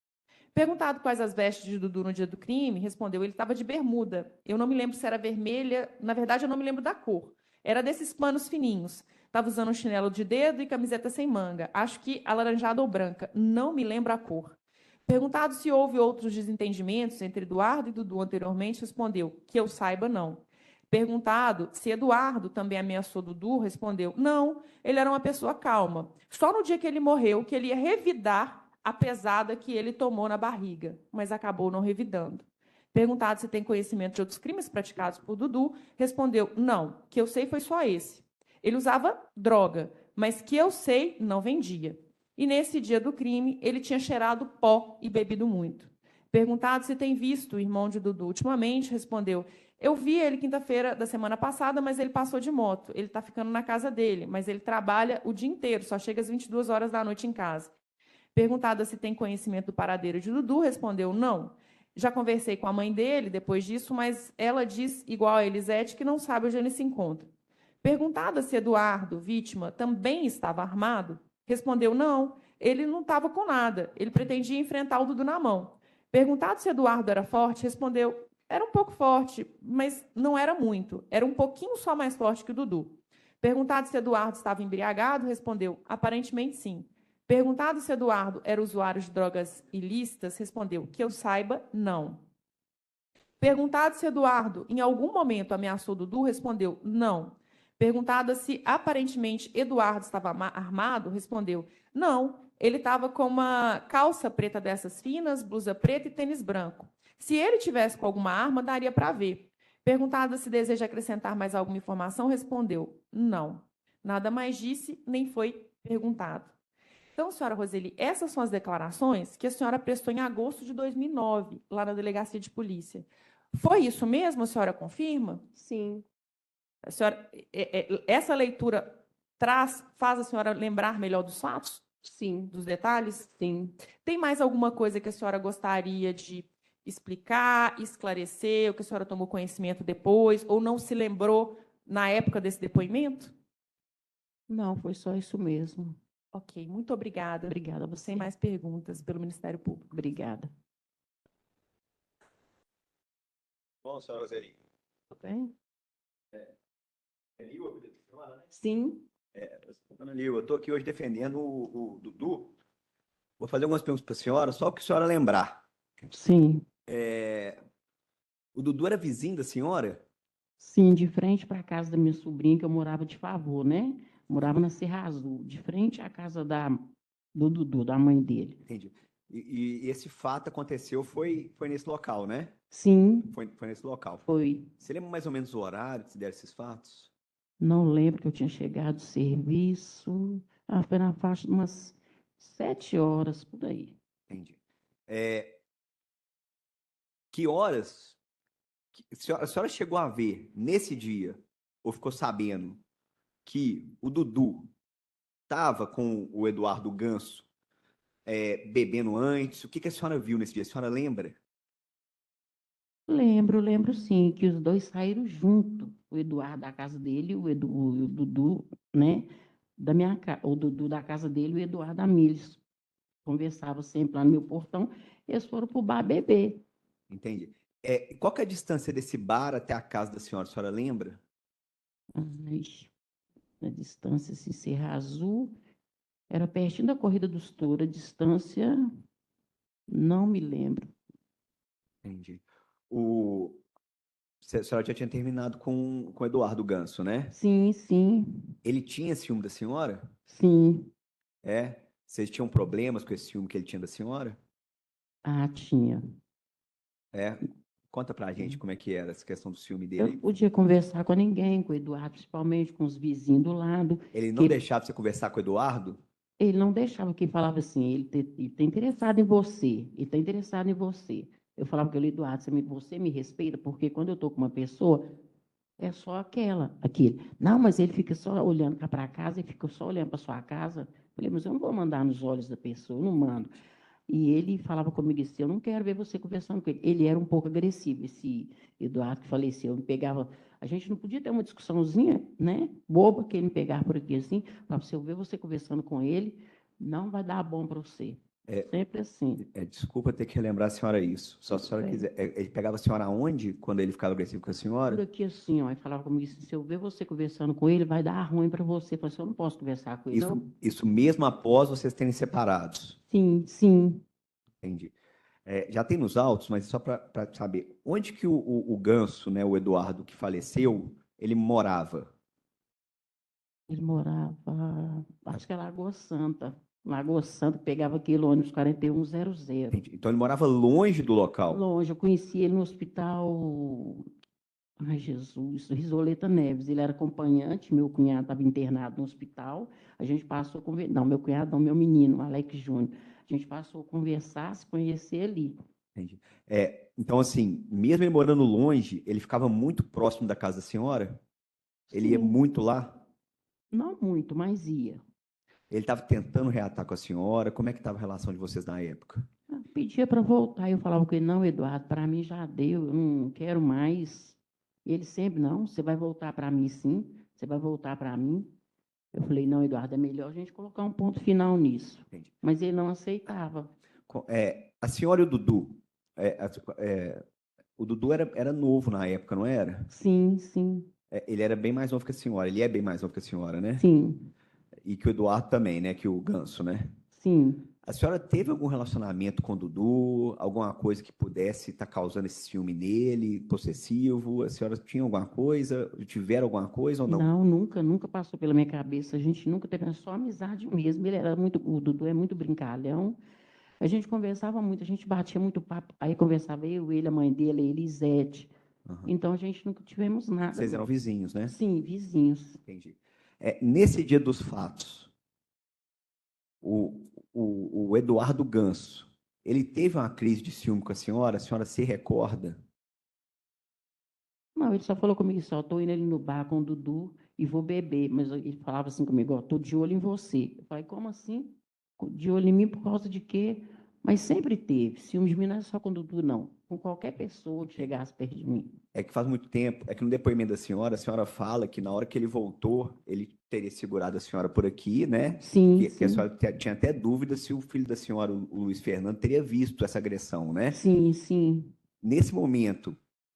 [SPEAKER 4] Perguntado quais as vestes de Dudu no dia do crime, respondeu: ele estava de bermuda. Eu não me lembro se era vermelha, na verdade, eu não me lembro da cor. Era desses panos fininhos. Estava usando um chinelo de dedo e camiseta sem manga. Acho que alaranjada ou branca. Não me lembro a cor. Perguntado se houve outros desentendimentos entre Eduardo e Dudu anteriormente, respondeu: que eu saiba, não. Perguntado se Eduardo também ameaçou Dudu, respondeu: não, ele era uma pessoa calma. Só no dia que ele morreu que ele ia revidar a pesada que ele tomou na barriga, mas acabou não revidando. Perguntado se tem conhecimento de outros crimes praticados por Dudu, respondeu: não, que eu sei foi só esse. Ele usava droga, mas que eu sei não vendia. E nesse dia do crime, ele tinha cheirado pó e bebido muito. Perguntado se tem visto o irmão de Dudu ultimamente, respondeu: eu vi ele quinta-feira da semana passada, mas ele passou de moto. Ele está ficando na casa dele, mas ele trabalha o dia inteiro, só chega às 22 horas da noite em casa. Perguntada se tem conhecimento do paradeiro de Dudu, respondeu: não. Já conversei com a mãe dele depois disso, mas ela diz, igual a Elisete, que não sabe onde ele se encontra. Perguntada se Eduardo, vítima, também estava armado, respondeu: não, ele não estava com nada, ele pretendia enfrentar o Dudu na mão. Perguntado se Eduardo era forte, respondeu: era um pouco forte, mas não era muito, era um pouquinho só mais forte que o Dudu. Perguntado se Eduardo estava embriagado, respondeu: aparentemente sim. Perguntado se Eduardo era usuário de drogas ilícitas, respondeu: que eu saiba, não. Perguntado se Eduardo, em algum momento, ameaçou Dudu, respondeu: não. Perguntada se, aparentemente, Eduardo estava armado, respondeu: não, ele estava com uma calça preta dessas finas, blusa preta e tênis branco. Se ele tivesse com alguma arma, daria para ver. Perguntada se deseja acrescentar mais alguma informação, respondeu: não. Nada mais disse, nem foi perguntado. Então, senhora Roseli, essas são as declarações que a senhora prestou em agosto de 2009, lá na Delegacia de Polícia. Foi isso mesmo? A senhora confirma?
[SPEAKER 5] Sim.
[SPEAKER 4] A senhora, essa leitura faz a senhora lembrar melhor dos fatos?
[SPEAKER 5] Sim.
[SPEAKER 4] Dos detalhes?
[SPEAKER 5] Sim.
[SPEAKER 4] Tem mais alguma coisa que a senhora gostaria de explicar, esclarecer, o que a senhora tomou conhecimento depois, ou não se lembrou na época desse depoimento?
[SPEAKER 1] Não, foi só isso mesmo.
[SPEAKER 4] Ok, muito obrigada.
[SPEAKER 1] Obrigada a você.
[SPEAKER 4] Sem mais perguntas pelo Ministério Público.
[SPEAKER 1] Obrigada.
[SPEAKER 5] Bom, senhora Roseli.
[SPEAKER 1] Tudo bem?
[SPEAKER 5] É Lil, a vida da senhora, né?
[SPEAKER 1] Sim.
[SPEAKER 5] Dona Lil, eu estou aqui hoje defendendo o Dudu. Vou fazer algumas perguntas para a senhora, só para a senhora lembrar.
[SPEAKER 1] Sim.
[SPEAKER 5] O Dudu era vizinho da senhora?
[SPEAKER 1] Sim, de frente para a casa da minha sobrinha, que eu morava de favor, né? Morava na Serra Azul, de frente à casa do Dudu, da mãe dele.
[SPEAKER 5] Entendi. E esse fato aconteceu, foi nesse local, né?
[SPEAKER 1] Sim,
[SPEAKER 5] Foi nesse local.
[SPEAKER 1] foi.
[SPEAKER 5] Você lembra mais ou menos o horário que se deram esses fatos?
[SPEAKER 1] Não lembro que eu tinha chegado do serviço. Foi na faixa de umas 7 horas, por aí.
[SPEAKER 5] Entendi. Que horas a senhora chegou a ver nesse dia, ou ficou sabendo, que o Dudu estava com o Eduardo Ganso bebendo antes? O que a senhora viu nesse dia? A senhora lembra?
[SPEAKER 1] Lembro sim, que os dois saíram junto. O Eduardo da casa dele, o Dudu, né? O Dudu da casa dele e o Eduardo da Miles. Conversava sempre lá no meu portão. Eles foram para o bar beber.
[SPEAKER 5] Entendi. Qual que é a distância desse bar até a casa da senhora? A senhora lembra?
[SPEAKER 1] Ixi, a distância, assim, Serra Azul, era pertinho da Corrida dos Touros. A distância, não me lembro.
[SPEAKER 5] Entendi. A senhora já tinha terminado com o Eduardo Ganso, né?
[SPEAKER 1] Sim, sim,
[SPEAKER 5] Ele tinha ciúme da senhora?
[SPEAKER 1] sim.
[SPEAKER 5] Vocês tinham problemas com esse ciúme que ele tinha da senhora?
[SPEAKER 1] Ah, tinha.
[SPEAKER 5] Conta pra gente como é que era essa questão do ciúme
[SPEAKER 1] Eu
[SPEAKER 5] dele
[SPEAKER 1] não
[SPEAKER 5] aí.
[SPEAKER 1] podia conversar com ninguém, com o Eduardo, principalmente com os vizinhos do lado.
[SPEAKER 5] Ele não
[SPEAKER 1] que
[SPEAKER 5] deixava você conversar com o Eduardo?
[SPEAKER 1] Ele não deixava que falava assim, ele tá interessado em você, ele está interessado em você. Eu falava com ele, Eduardo, você me respeita, porque quando eu estou com uma pessoa, é só aquele. Não, mas ele fica só olhando cá para casa, ele fica só olhando para sua casa. Eu falei, mas eu não vou mandar nos olhos da pessoa, eu não mando. E ele falava comigo assim, eu não quero ver você conversando com ele. Ele era um pouco agressivo, esse Eduardo que faleceu. Eu me pegava, a gente não podia ter uma discussãozinha, né, boba, que ele me pegava por aqui assim, falava, se eu ver você conversando com ele, não vai dar bom para você. Sempre assim.
[SPEAKER 5] Desculpa ter que relembrar a senhora isso. Só se a senhora
[SPEAKER 1] Bem.
[SPEAKER 5] quiser. Ele pegava a senhora aonde quando ele ficava agressivo com a
[SPEAKER 1] Por
[SPEAKER 5] senhora?
[SPEAKER 1] aqui assim, ó, e falava comigo assim, se eu ver você conversando com ele, vai dar ruim para você. Eu falei assim, eu não posso conversar com ele, não.
[SPEAKER 5] Isso mesmo após vocês terem separados.
[SPEAKER 1] Sim, sim.
[SPEAKER 5] Entendi. Já tem nos autos, mas só para saber, onde que o Ganso, né, o Eduardo que faleceu, ele morava?
[SPEAKER 1] Ele morava, acho que é Lagoa Santa. Lagoa Santa, pegava aquele ônibus 4100.
[SPEAKER 5] Entendi. Então ele morava longe do local.
[SPEAKER 1] Longe, eu conheci ele no hospital, ai Jesus, Risoleta Neves. Ele era acompanhante, meu cunhado estava internado no hospital. A gente passou a conversar, não, meu cunhado não, meu menino, Alex Júnior. A gente passou a conversar, se conhecer ali.
[SPEAKER 5] Entendi. Então, assim, mesmo ele morando longe, ele ficava muito próximo da casa da senhora? Ele ia
[SPEAKER 1] Sim,
[SPEAKER 5] muito lá?
[SPEAKER 1] não muito, mas ia.
[SPEAKER 5] Ele estava tentando reatar com a senhora? Como é que estava a relação de vocês na época?
[SPEAKER 1] Pedia para voltar, eu falava com ele, não, Eduardo, para mim já deu, eu não quero mais. Ele sempre, não, você vai voltar para mim sim, você vai voltar para mim. Eu falei, não, Eduardo, é melhor a gente colocar um ponto final nisso.
[SPEAKER 5] Entendi.
[SPEAKER 1] Mas ele não aceitava.
[SPEAKER 5] A senhora e o Dudu, o Dudu era novo na época, não era?
[SPEAKER 1] Sim, sim,
[SPEAKER 5] Ele era bem mais novo que a senhora, ele é bem mais novo que a senhora, né?
[SPEAKER 1] sim,
[SPEAKER 5] E que o Eduardo também, né? Que o Ganso, né?
[SPEAKER 1] sim.
[SPEAKER 5] A senhora teve algum relacionamento com o Dudu? Alguma coisa que pudesse estar causando esse ciúme nele, possessivo? A senhora tinha alguma coisa? Tiveram alguma coisa ou não?
[SPEAKER 1] Não, nunca passou pela minha cabeça. A gente nunca teve, só amizade mesmo. Ele era muito, o Dudu é muito brincalhão. A gente conversava muito, a gente batia muito papo. Aí conversava eu, ele, a mãe dele, a Elisete.
[SPEAKER 5] Aham.
[SPEAKER 1] Então a gente nunca tivemos nada.
[SPEAKER 5] Vocês
[SPEAKER 1] não.
[SPEAKER 5] eram vizinhos, né?
[SPEAKER 1] Sim, vizinhos.
[SPEAKER 5] Entendi. Nesse dia dos fatos, o Eduardo Ganso, ele teve uma crise de ciúme com a senhora se recorda?
[SPEAKER 1] Não, ele só falou comigo só, estou indo ali no bar com o Dudu e vou beber. Mas ele falava assim comigo, estou de olho em você. Eu falei, como assim? De olho em mim por causa de quê? Mas sempre teve. Ciúmes de mim não é só com o Dudu, não. Com qualquer pessoa que chegasse perto de mim.
[SPEAKER 5] É que faz muito tempo, é que no depoimento da senhora, a senhora fala que na hora que ele voltou, ele teria segurado a senhora por aqui, né?
[SPEAKER 1] Sim,
[SPEAKER 5] Que a
[SPEAKER 1] sim.
[SPEAKER 5] senhora tinha até dúvida se o filho da senhora, o Luiz Fernando, teria visto essa agressão, né?
[SPEAKER 1] Sim, sim.
[SPEAKER 5] Nesse momento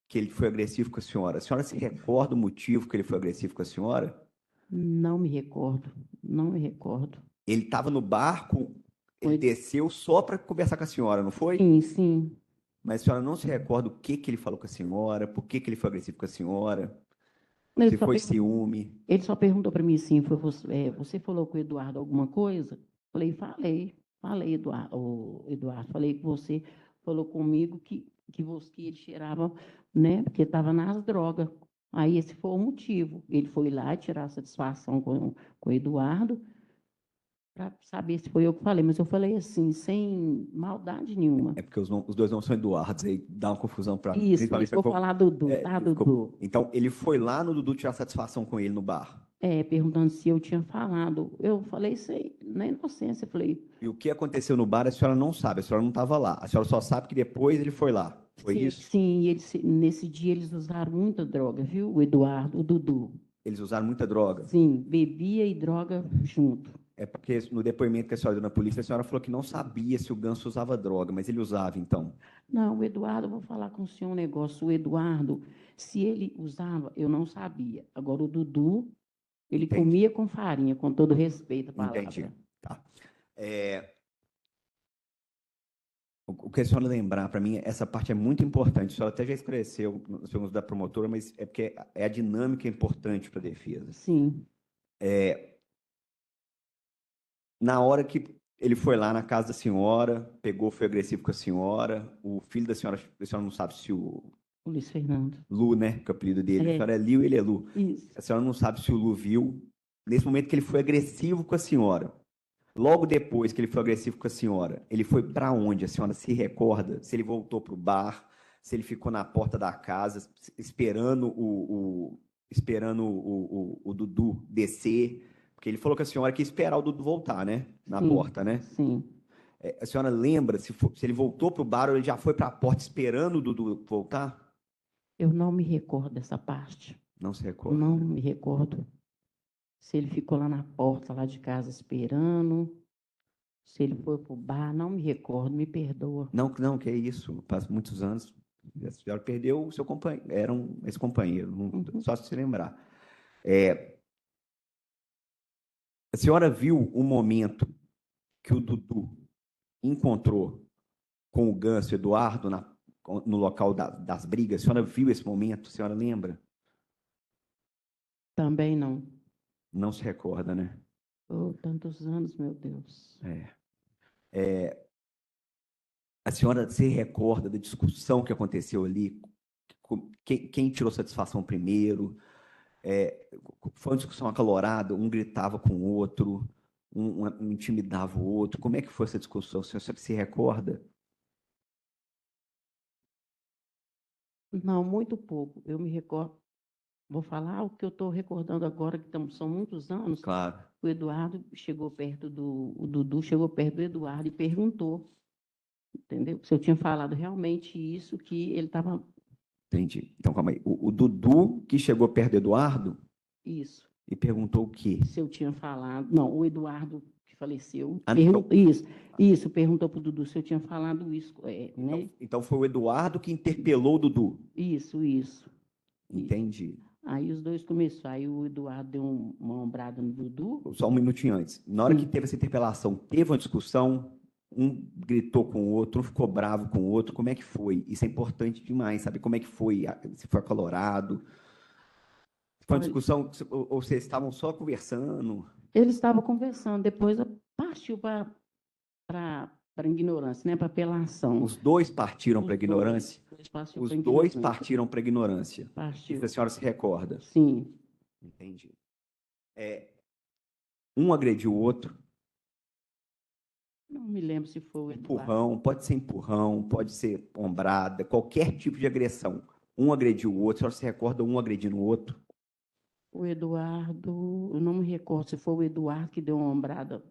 [SPEAKER 5] que ele foi agressivo com a senhora se recorda o motivo que ele foi agressivo com a senhora?
[SPEAKER 1] Não me recordo. Não me recordo.
[SPEAKER 5] Ele estava no barco, ele
[SPEAKER 1] Foi.
[SPEAKER 5] desceu só para conversar com a senhora, não foi?
[SPEAKER 1] Sim, sim.
[SPEAKER 5] Mas a senhora não se recorda o que que ele falou com a senhora, por que que ele foi agressivo com a senhora,
[SPEAKER 1] Ele
[SPEAKER 5] se
[SPEAKER 1] só,
[SPEAKER 5] foi
[SPEAKER 1] per-
[SPEAKER 5] ciúme.
[SPEAKER 1] ele só perguntou para mim assim, você falou com o Eduardo alguma coisa? Falei, Eduardo, falei que você falou comigo que ele cheirava, né, porque estava nas drogas. Aí esse foi o motivo. Ele foi lá tirar satisfação com o Eduardo, para saber se foi eu que falei, mas eu falei assim, sem maldade nenhuma.
[SPEAKER 5] É porque os dois nomes são Eduardos, aí dá uma confusão para
[SPEAKER 1] Isso,
[SPEAKER 5] principalmente
[SPEAKER 1] vou falar Dudu,
[SPEAKER 5] é,
[SPEAKER 1] tá,
[SPEAKER 5] ficou-
[SPEAKER 1] Dudu?
[SPEAKER 5] Então, ele foi lá no Dudu tirar satisfação com ele no bar.
[SPEAKER 1] Perguntando se eu tinha falado. Eu falei isso aí, na inocência, eu falei,
[SPEAKER 5] E o que aconteceu no bar, a senhora não sabe, a senhora não estava lá. A senhora só sabe que depois ele foi lá. Foi
[SPEAKER 1] sim,
[SPEAKER 5] isso?
[SPEAKER 1] sim, e nesse dia eles usaram muita droga, viu? O Eduardo, o Dudu.
[SPEAKER 5] Eles usaram muita droga.
[SPEAKER 1] Sim, bebia e droga junto.
[SPEAKER 5] É porque no depoimento que a senhora deu na polícia, a senhora falou que não sabia se o Ganso usava droga, mas ele usava, então.
[SPEAKER 1] Não, o Eduardo, eu vou falar com o senhor um negócio. O Eduardo, se ele usava, eu não sabia. Agora, o Dudu, ele
[SPEAKER 5] Entendi.
[SPEAKER 1] comia com farinha, com todo respeito à palavra.
[SPEAKER 5] Entendi. Tá. O que a senhora lembrar, para mim, essa parte é muito importante. A senhora até já esclareceu nos perguntas da promotora, mas é porque é a dinâmica importante para a defesa.
[SPEAKER 1] Sim,
[SPEAKER 5] Na hora que ele foi lá na casa da senhora, pegou, foi agressivo com a senhora, o filho da senhora, a senhora não sabe se o
[SPEAKER 1] o Luiz Fernando.
[SPEAKER 5] Lu, né, que é o apelido dele, a
[SPEAKER 1] É.
[SPEAKER 5] senhora é Liu e ele é Lu.
[SPEAKER 1] Isso.
[SPEAKER 5] A senhora não sabe se o Lu viu, nesse momento que ele foi agressivo com a senhora. Logo depois que ele foi agressivo com a senhora, ele foi para onde? A senhora se recorda? Se ele voltou para o bar, se ele ficou na porta da casa, esperando o Dudu descer, porque ele falou que a senhora quis esperar o Dudu voltar, né? Na
[SPEAKER 1] Sim,
[SPEAKER 5] porta, né?
[SPEAKER 1] Sim.
[SPEAKER 5] A senhora lembra se ele voltou para o bar ou ele já foi para a porta esperando o Dudu voltar?
[SPEAKER 1] Eu não me recordo dessa parte.
[SPEAKER 5] Não se recorda.
[SPEAKER 1] Não me recordo se ele ficou lá na porta, lá de casa, esperando, se ele foi para o bar, não me recordo, me perdoa.
[SPEAKER 5] Não, não, que é isso. Faz muitos anos. A senhora perdeu o seu companheiro, era um ex-companheiro, só se lembrar. A senhora viu o momento que o Dudu encontrou com o Ganso Eduardo no local das brigas? A senhora viu esse momento? A senhora lembra?
[SPEAKER 1] Também não.
[SPEAKER 5] Não se recorda, né?
[SPEAKER 1] Oh, tantos anos, meu Deus.
[SPEAKER 5] A senhora se recorda da discussão que aconteceu ali? Quem tirou satisfação primeiro? Foi uma discussão acalorada, um gritava com o outro, um intimidava o outro. Como é que foi essa discussão? A senhora se recorda?
[SPEAKER 1] Não, muito pouco. Eu me recordo. Vou falar o que eu estou recordando agora, que são muitos anos.
[SPEAKER 5] Claro.
[SPEAKER 1] O Eduardo chegou perto o Dudu chegou perto do Eduardo e perguntou, entendeu? Se eu tinha falado realmente isso, que ele estava.
[SPEAKER 5] Entendi. Então, calma aí. O Dudu que chegou perto do Eduardo
[SPEAKER 1] Isso.
[SPEAKER 5] e perguntou o quê?
[SPEAKER 1] Se eu tinha falado. Não, o Eduardo, que faleceu.
[SPEAKER 5] Ah, então-
[SPEAKER 1] Isso, perguntou para o Dudu se eu tinha falado isso, né?
[SPEAKER 5] Então foi o Eduardo que interpelou o Dudu.
[SPEAKER 1] Isso.
[SPEAKER 5] Entendi.
[SPEAKER 1] Aí os dois começaram. Aí o Eduardo deu uma ombrada no Dudu.
[SPEAKER 5] Só um minutinho antes. Na hora
[SPEAKER 1] Sim.
[SPEAKER 5] que teve essa interpelação, teve uma discussão, um gritou com o outro, um ficou bravo com o outro. Como é que foi? Isso é importante demais, saber como é que foi, se foi acalorado. Foi uma
[SPEAKER 1] Olha,
[SPEAKER 5] discussão, ou vocês estavam só conversando?
[SPEAKER 1] eles estavam conversando, depois partiu para a ignorância, né? Para apelação.
[SPEAKER 5] Os dois partiram para a ignorância? Os dois partiram para a ignorância.
[SPEAKER 1] Partiu.
[SPEAKER 5] Isso a senhora se recorda?
[SPEAKER 1] Sim.
[SPEAKER 5] Entendi. Um agrediu o outro.
[SPEAKER 1] Não me lembro se foi o Eduardo.
[SPEAKER 5] Empurrão, pode ser ombrada, qualquer tipo de agressão. Um agrediu o outro, a senhora se recorda um agredindo o outro?
[SPEAKER 1] O Eduardo, eu não me recordo se foi o Eduardo que deu uma ombrada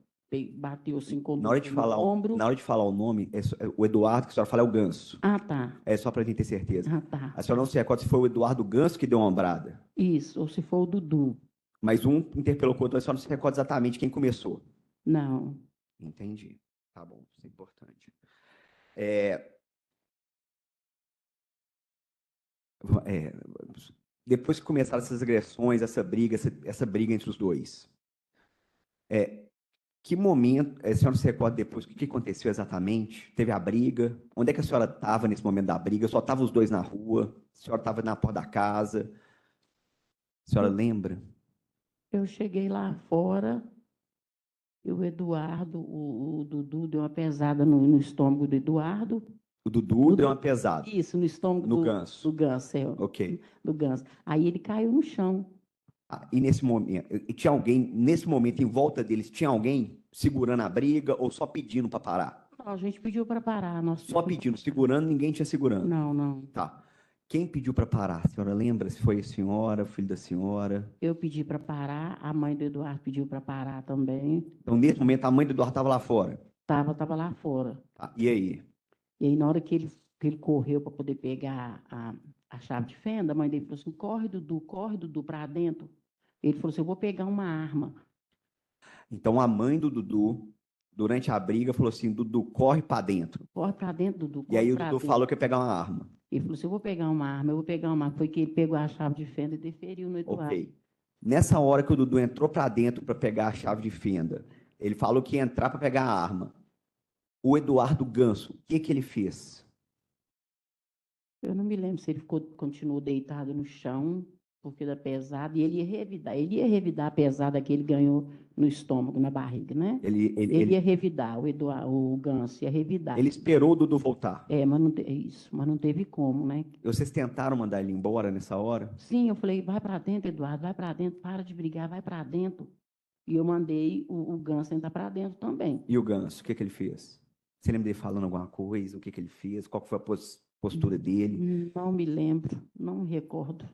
[SPEAKER 1] bateu assim com o
[SPEAKER 5] Na hora de
[SPEAKER 1] dedo no
[SPEAKER 5] falar,
[SPEAKER 1] ombro.
[SPEAKER 5] na hora de falar o nome, o Eduardo que a senhora fala é o Ganso.
[SPEAKER 1] Ah, tá.
[SPEAKER 5] É só para a gente ter certeza.
[SPEAKER 1] Ah, tá.
[SPEAKER 5] A senhora não se recorda se foi o Eduardo Ganso que deu uma ombrada.
[SPEAKER 1] Isso, ou se for o Dudu.
[SPEAKER 5] Mas um interpelou com o outro, a senhora não se recorda exatamente quem começou.
[SPEAKER 1] Não.
[SPEAKER 5] Entendi. Tá bom, isso é importante. É, é, depois que começaram essas agressões, essa briga entre os dois, que momento, a senhora se recorda depois, o que aconteceu exatamente? Teve a briga? Onde é que a senhora estava nesse momento da briga? Só estavam os dois na rua? A senhora estava na porta da casa? A senhora lembra?
[SPEAKER 1] Eu cheguei lá fora e o Eduardo, o Dudu deu uma pesada no estômago do Eduardo.
[SPEAKER 5] O Dudu deu uma pesada
[SPEAKER 1] Isso, no estômago
[SPEAKER 5] no
[SPEAKER 1] do
[SPEAKER 5] Ganso.
[SPEAKER 1] Ganso,
[SPEAKER 5] Ok.
[SPEAKER 1] do Ganso. Aí ele caiu no chão.
[SPEAKER 5] E nesse momento, tinha alguém, nesse momento, em volta deles, tinha alguém segurando a briga ou só pedindo para parar?
[SPEAKER 1] Não, a gente pediu para parar.
[SPEAKER 5] Só pedindo, segurando, ninguém tinha segurando.
[SPEAKER 1] Não, não.
[SPEAKER 5] Tá. Quem pediu para parar? A senhora lembra se foi a senhora, o filho da senhora?
[SPEAKER 1] Eu pedi para parar, a mãe do Eduardo pediu para parar também.
[SPEAKER 5] Então, nesse momento, a mãe do Eduardo estava lá fora.
[SPEAKER 1] Tava lá fora.
[SPEAKER 5] Tá. E aí?
[SPEAKER 1] E aí, na hora que ele correu para poder pegar a chave de fenda, a mãe dele falou assim: corre, Dudu, para dentro. Ele falou assim: eu vou pegar uma arma.
[SPEAKER 5] Então, a mãe do Dudu, durante a briga, falou assim: Dudu, corre para dentro.
[SPEAKER 1] Corre para dentro, Dudu.
[SPEAKER 5] E aí,
[SPEAKER 1] Corre
[SPEAKER 5] o
[SPEAKER 1] pra
[SPEAKER 5] Dudu
[SPEAKER 1] dentro.
[SPEAKER 5] falou que ia pegar uma arma.
[SPEAKER 1] Ele falou assim: eu vou pegar uma arma, eu vou pegar uma arma. Foi que ele pegou a chave de fenda e deferiu no Eduardo.
[SPEAKER 5] Ok. Nessa hora que o Dudu entrou para dentro para pegar a chave de fenda, ele falou que ia entrar para pegar a arma. O Eduardo Ganso, o que ele fez?
[SPEAKER 1] Eu não me lembro se ele continuou deitado no chão, porque da pesada, e ele ia revidar a pesada que ele ganhou no estômago, na barriga, né? Ele ia revidar, o Ganso ia revidar.
[SPEAKER 5] Ele esperou o Dudu voltar.
[SPEAKER 1] Mas não isso, mas não teve como, né?
[SPEAKER 5] Vocês tentaram mandar ele embora nessa hora?
[SPEAKER 1] Sim, eu falei: vai para dentro, Eduardo, vai para dentro, para de brigar, vai para dentro. E eu mandei o Ganso entrar para dentro também.
[SPEAKER 5] E o Ganso, o que ele fez? Você lembra dele falando alguma coisa? O que ele fez? Qual foi a postura dele?
[SPEAKER 1] Não me lembro, não me recordo.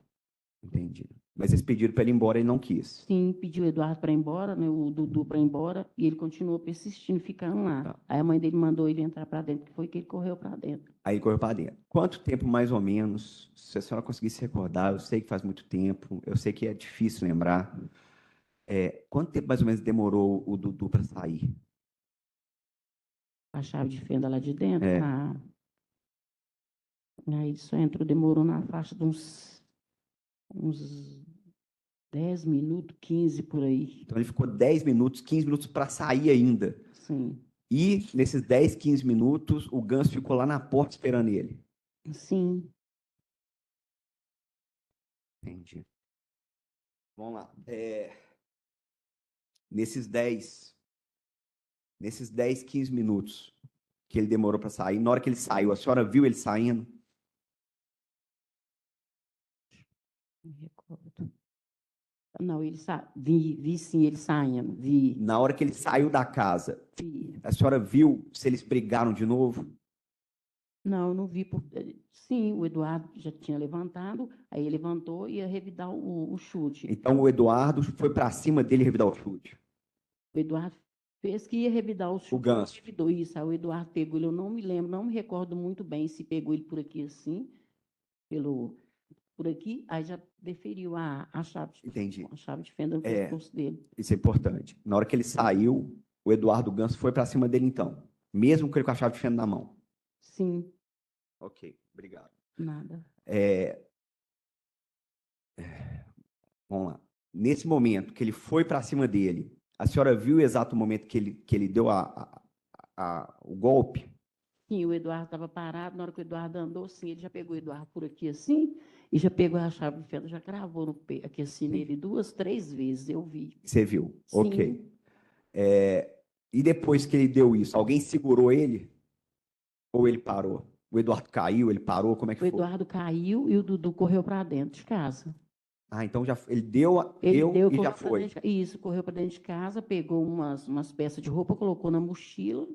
[SPEAKER 5] Entendi. Mas vocês pediram para ele ir embora e ele não quis.
[SPEAKER 1] Sim, pediu o Eduardo para ir embora, né, o Dudu para ir embora, e ele continuou persistindo, ficando lá.
[SPEAKER 5] Tá.
[SPEAKER 1] Aí a mãe dele mandou ele entrar para dentro, que foi que ele correu para dentro.
[SPEAKER 5] Aí ele correu para dentro. Quanto tempo, mais ou menos, se a senhora conseguisse recordar, eu sei que faz muito tempo, eu sei que é difícil lembrar, quanto tempo mais ou menos demorou o Dudu para sair?
[SPEAKER 1] A chave de fenda lá de dentro,
[SPEAKER 5] É.
[SPEAKER 1] Aí só entrou, demorou na faixa de uns 10 minutos, 15 por aí.
[SPEAKER 5] Então ele ficou 10 minutos, 15 minutos para sair ainda.
[SPEAKER 1] Sim.
[SPEAKER 5] E nesses 10, 15 minutos, o Ganso ficou lá na porta esperando ele.
[SPEAKER 1] Sim.
[SPEAKER 5] Entendi. Vamos lá. Nesses 10, 15 minutos que ele demorou para sair, na hora que ele saiu, a senhora viu ele saindo?
[SPEAKER 1] Não recordo. Não, vi sim ele saindo, vi.
[SPEAKER 5] Na hora que ele saiu da casa,
[SPEAKER 1] Vi.
[SPEAKER 5] a senhora viu se eles brigaram de novo?
[SPEAKER 1] Não, não vi. Sim, o Eduardo já tinha levantado, aí ele levantou e ia revidar o chute.
[SPEAKER 5] Então o Eduardo foi para cima dele revidar o chute.
[SPEAKER 1] O Eduardo fez que ia revidar o chute.
[SPEAKER 5] O Ganso.
[SPEAKER 1] Revidou isso, aí o Eduardo pegou ele, eu não me lembro, não me recordo muito bem se pegou ele por aqui assim, por aqui, aí já deferiu a chave,
[SPEAKER 5] Entendi.
[SPEAKER 1] a chave de fenda no pescoço dele.
[SPEAKER 5] Isso é importante. Na hora que ele saiu, o Eduardo Ganso foi para cima dele então, mesmo com ele com a chave de fenda na mão.
[SPEAKER 1] Sim.
[SPEAKER 5] Ok, obrigado.
[SPEAKER 1] Nada.
[SPEAKER 5] Vamos lá. Nesse momento que ele foi para cima dele, a senhora viu o exato momento que ele deu o golpe?
[SPEAKER 1] Sim, o Eduardo estava parado, na hora que o Eduardo andou, sim, ele já pegou o Eduardo por aqui assim, e já pegou a chave de fenda, já cravou no peito, aqui assim, nele 2, 3 vezes, eu vi.
[SPEAKER 5] Você viu?
[SPEAKER 1] Sim.
[SPEAKER 5] Ok. E depois que ele deu isso, alguém segurou ele? Ou ele parou? O Eduardo caiu, ele parou, como é que
[SPEAKER 1] O
[SPEAKER 5] foi?
[SPEAKER 1] Eduardo caiu e o Dudu correu para dentro de casa.
[SPEAKER 5] Então ele deu
[SPEAKER 1] Ele
[SPEAKER 5] e
[SPEAKER 1] correu
[SPEAKER 5] já
[SPEAKER 1] pra
[SPEAKER 5] foi.
[SPEAKER 1] dentro isso, correu para dentro de casa, pegou umas peças de roupa, colocou na mochila.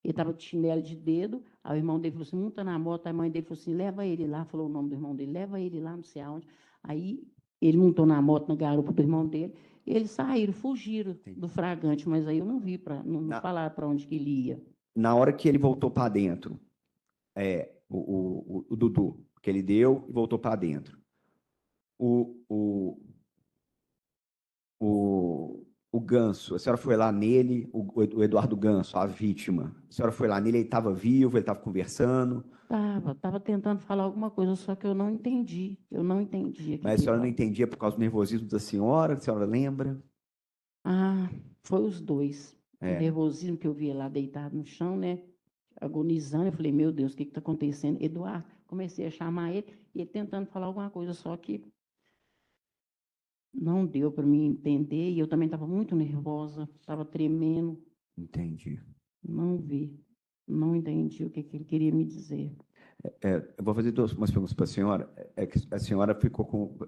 [SPEAKER 1] Ele estava de chinelo de dedo. Aí o irmão dele falou assim: monta na moto. Aí a mãe dele falou assim: leva ele lá. Falou o nome do irmão dele: leva ele lá, não sei aonde. Aí ele montou na moto, na garupa do irmão dele. Eles saíram, fugiram
[SPEAKER 5] Entendi.
[SPEAKER 1] do fragante, mas aí eu não vi, não
[SPEAKER 5] Na-
[SPEAKER 1] falaram para onde que ele ia.
[SPEAKER 5] Na hora que ele voltou para dentro, o Dudu, que ele deu e voltou para dentro. O Ganso, a senhora foi lá nele, o Eduardo Ganso, a vítima. A senhora foi lá nele, ele estava vivo, ele estava conversando,
[SPEAKER 1] Tava tentando falar alguma coisa, só que eu não entendi. Eu não entendi o que
[SPEAKER 5] mas a
[SPEAKER 1] que ele
[SPEAKER 5] senhora não
[SPEAKER 1] falou.
[SPEAKER 5] entendia por causa do nervosismo da senhora, a senhora lembra?
[SPEAKER 1] Ah, foi os dois. O
[SPEAKER 5] É.
[SPEAKER 1] nervosismo que eu via lá deitado no chão, né? Agonizando. Eu falei, meu Deus, o que está acontecendo? Eduardo, comecei a chamar ele, e ele tentando falar alguma coisa, só que não deu para mim entender, e eu também estava muito nervosa, estava tremendo,
[SPEAKER 5] Entendi.
[SPEAKER 1] não vi, não entendi o que ele queria me dizer.
[SPEAKER 5] Eu vou fazer umas perguntas para a senhora. É que a senhora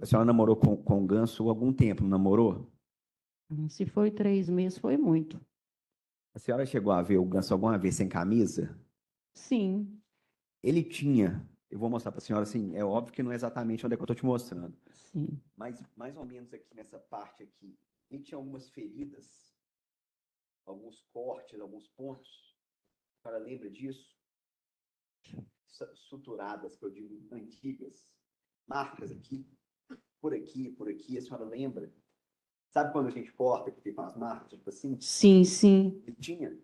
[SPEAKER 5] a senhora namorou com o Ganso há algum tempo, não namorou?
[SPEAKER 1] Se foi 3 meses, foi muito.
[SPEAKER 5] A senhora chegou a ver o Ganso alguma vez sem camisa?
[SPEAKER 1] Sim,
[SPEAKER 5] Ele tinha, eu vou mostrar para a senhora assim, é óbvio que não é exatamente onde é que eu estou te mostrando,
[SPEAKER 1] sim.
[SPEAKER 5] mas mais ou menos aqui nessa parte aqui, ele tinha algumas feridas, alguns cortes, alguns pontos. A senhora lembra disso? Suturadas, que eu digo, antigas, marcas aqui, por aqui, a senhora lembra? Sabe quando a gente corta que fica umas marcas, tipo assim?
[SPEAKER 1] Sim, sim.
[SPEAKER 5] Ele tinha.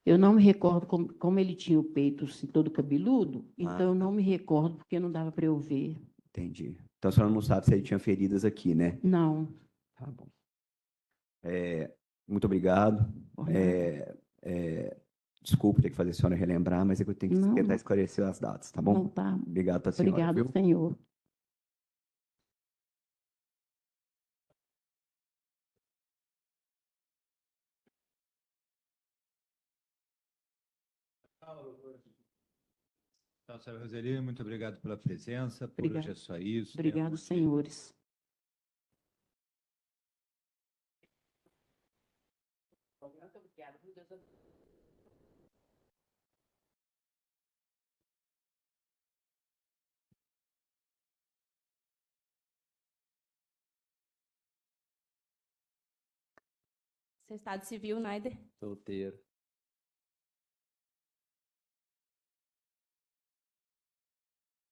[SPEAKER 1] Eu não me recordo como ele tinha o peito assim, todo cabeludo, então eu
[SPEAKER 5] tá.
[SPEAKER 1] não me recordo porque não dava para eu ver.
[SPEAKER 5] Entendi. Então a senhora não sabe se ele tinha feridas aqui, né?
[SPEAKER 1] Não.
[SPEAKER 5] Tá bom. Muito obrigado.
[SPEAKER 1] Por nada.
[SPEAKER 5] Desculpe ter que fazer a senhora relembrar, mas é que eu tenho que
[SPEAKER 1] Não,
[SPEAKER 5] tentar
[SPEAKER 1] não,
[SPEAKER 5] esclarecer as datas, tá
[SPEAKER 1] não
[SPEAKER 5] bom?
[SPEAKER 1] tá.
[SPEAKER 5] Obrigado para a senhora,
[SPEAKER 1] Obrigada,
[SPEAKER 5] viu?
[SPEAKER 1] Senhor.
[SPEAKER 3] Então, senhora Roseli, muito obrigado pela presença. Por hoje
[SPEAKER 1] Obrigada.
[SPEAKER 3] é só isso.
[SPEAKER 1] Obrigado,
[SPEAKER 3] Tenha um bom dia.
[SPEAKER 1] senhores.
[SPEAKER 6] Seu estado civil, Naider?
[SPEAKER 7] Solteiro.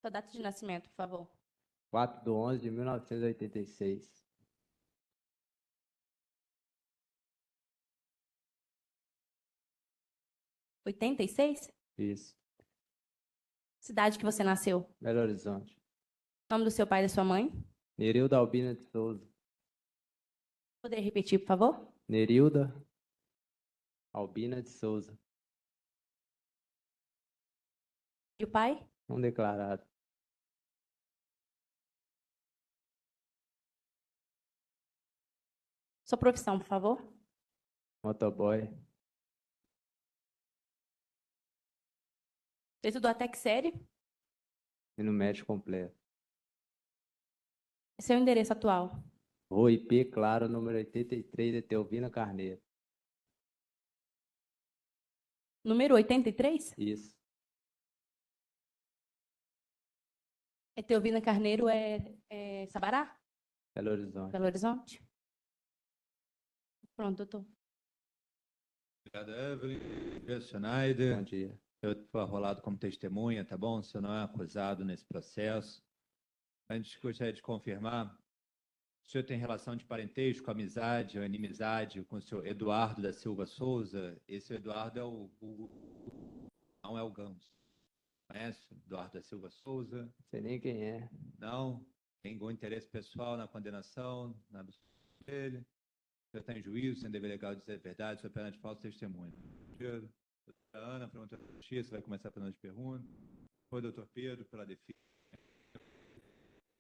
[SPEAKER 6] Sua data de nascimento, por favor.
[SPEAKER 7] 4/11/1986.
[SPEAKER 6] R$ 86?
[SPEAKER 7] Isso.
[SPEAKER 6] Cidade que você nasceu?
[SPEAKER 7] Belo Horizonte.
[SPEAKER 6] Nome do seu pai e da sua mãe?
[SPEAKER 7] Nerilda Albina de Souza.
[SPEAKER 6] Poderia repetir, por favor?
[SPEAKER 7] Nerilda Albina de Souza.
[SPEAKER 6] E o pai?
[SPEAKER 7] Não declarado.
[SPEAKER 6] Sua profissão, por favor?
[SPEAKER 7] Motoboy.
[SPEAKER 6] Você estudou até que série?
[SPEAKER 7] Ensino médio completo.
[SPEAKER 6] E seu endereço atual?
[SPEAKER 7] Rua IP, claro, número 83, de Teovina Carneiro.
[SPEAKER 6] Número 83?
[SPEAKER 7] Isso.
[SPEAKER 6] É Teovina Carneiro, Sabará?
[SPEAKER 7] Belo Horizonte.
[SPEAKER 6] Belo Horizonte? Pronto, doutor.
[SPEAKER 3] Obrigado, Evelyn. Schneider.
[SPEAKER 7] Bom dia.
[SPEAKER 3] Eu fui arrolado como testemunha, tá bom? Você não é acusado nesse processo. Antes, gostaria de confirmar, o senhor tem relação de parentesco, amizade ou inimizade com o senhor Eduardo da Silva Souza? Esse Eduardo é não é o Ganso. Conhece o Eduardo da Silva Souza?
[SPEAKER 7] Não sei nem quem é.
[SPEAKER 3] Não? Tem algum interesse pessoal na condenação, na absolvição dele? O senhor está em juízo, sem dever legal de dizer a verdade, sob pena de falso testemunho. Doutora Ana, pergunta da justiça, vai começar fazendo as perguntas. Oi, doutor Pedro, pela defesa.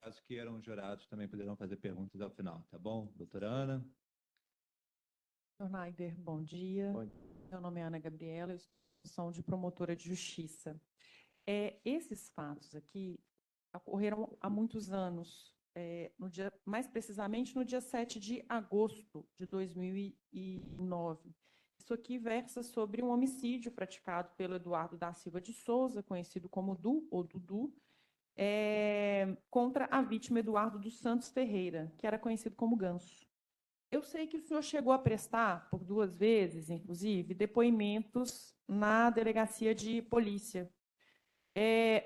[SPEAKER 3] Caso queiram, os jurados também poderão fazer perguntas ao final, tá bom? Doutora Ana.
[SPEAKER 4] Senhor Naider, bom dia.
[SPEAKER 7] Bom
[SPEAKER 4] Meu nome é Ana Gabriela, eu sou de promotora de justiça. Esses fatos aqui ocorreram há muitos anos, mais precisamente no dia 7 de agosto de 2009. Isso aqui versa sobre um homicídio praticado pelo Eduardo da Silva de Souza, conhecido como Du ou Dudu, contra a vítima Eduardo dos Santos Ferreira, que era conhecido como Ganso. Eu sei que o senhor chegou a prestar, por 2 vezes, inclusive, depoimentos na delegacia de polícia.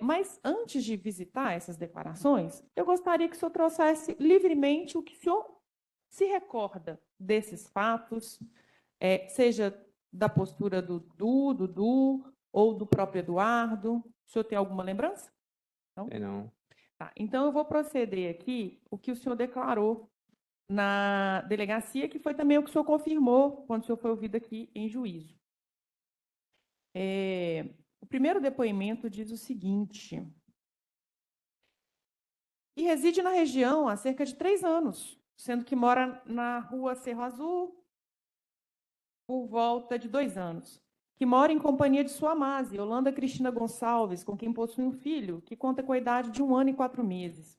[SPEAKER 4] Mas antes de visitar essas declarações, eu gostaria que o senhor trouxesse livremente o que o senhor se recorda desses fatos, seja da postura do Dudu ou do próprio Eduardo. O senhor tem alguma lembrança?
[SPEAKER 7] Não.
[SPEAKER 4] Tá, então eu vou proceder aqui o que o senhor declarou na delegacia, que foi também o que o senhor confirmou quando o senhor foi ouvido aqui em juízo. O primeiro depoimento diz o seguinte: e reside na região há cerca de 3 anos, sendo que mora na rua Cerro Azul por volta de 2 anos, que mora em companhia de sua amase, Yolanda Cristina Gonçalves, com quem possui um filho, que conta com a idade de 1 ano e 4 meses,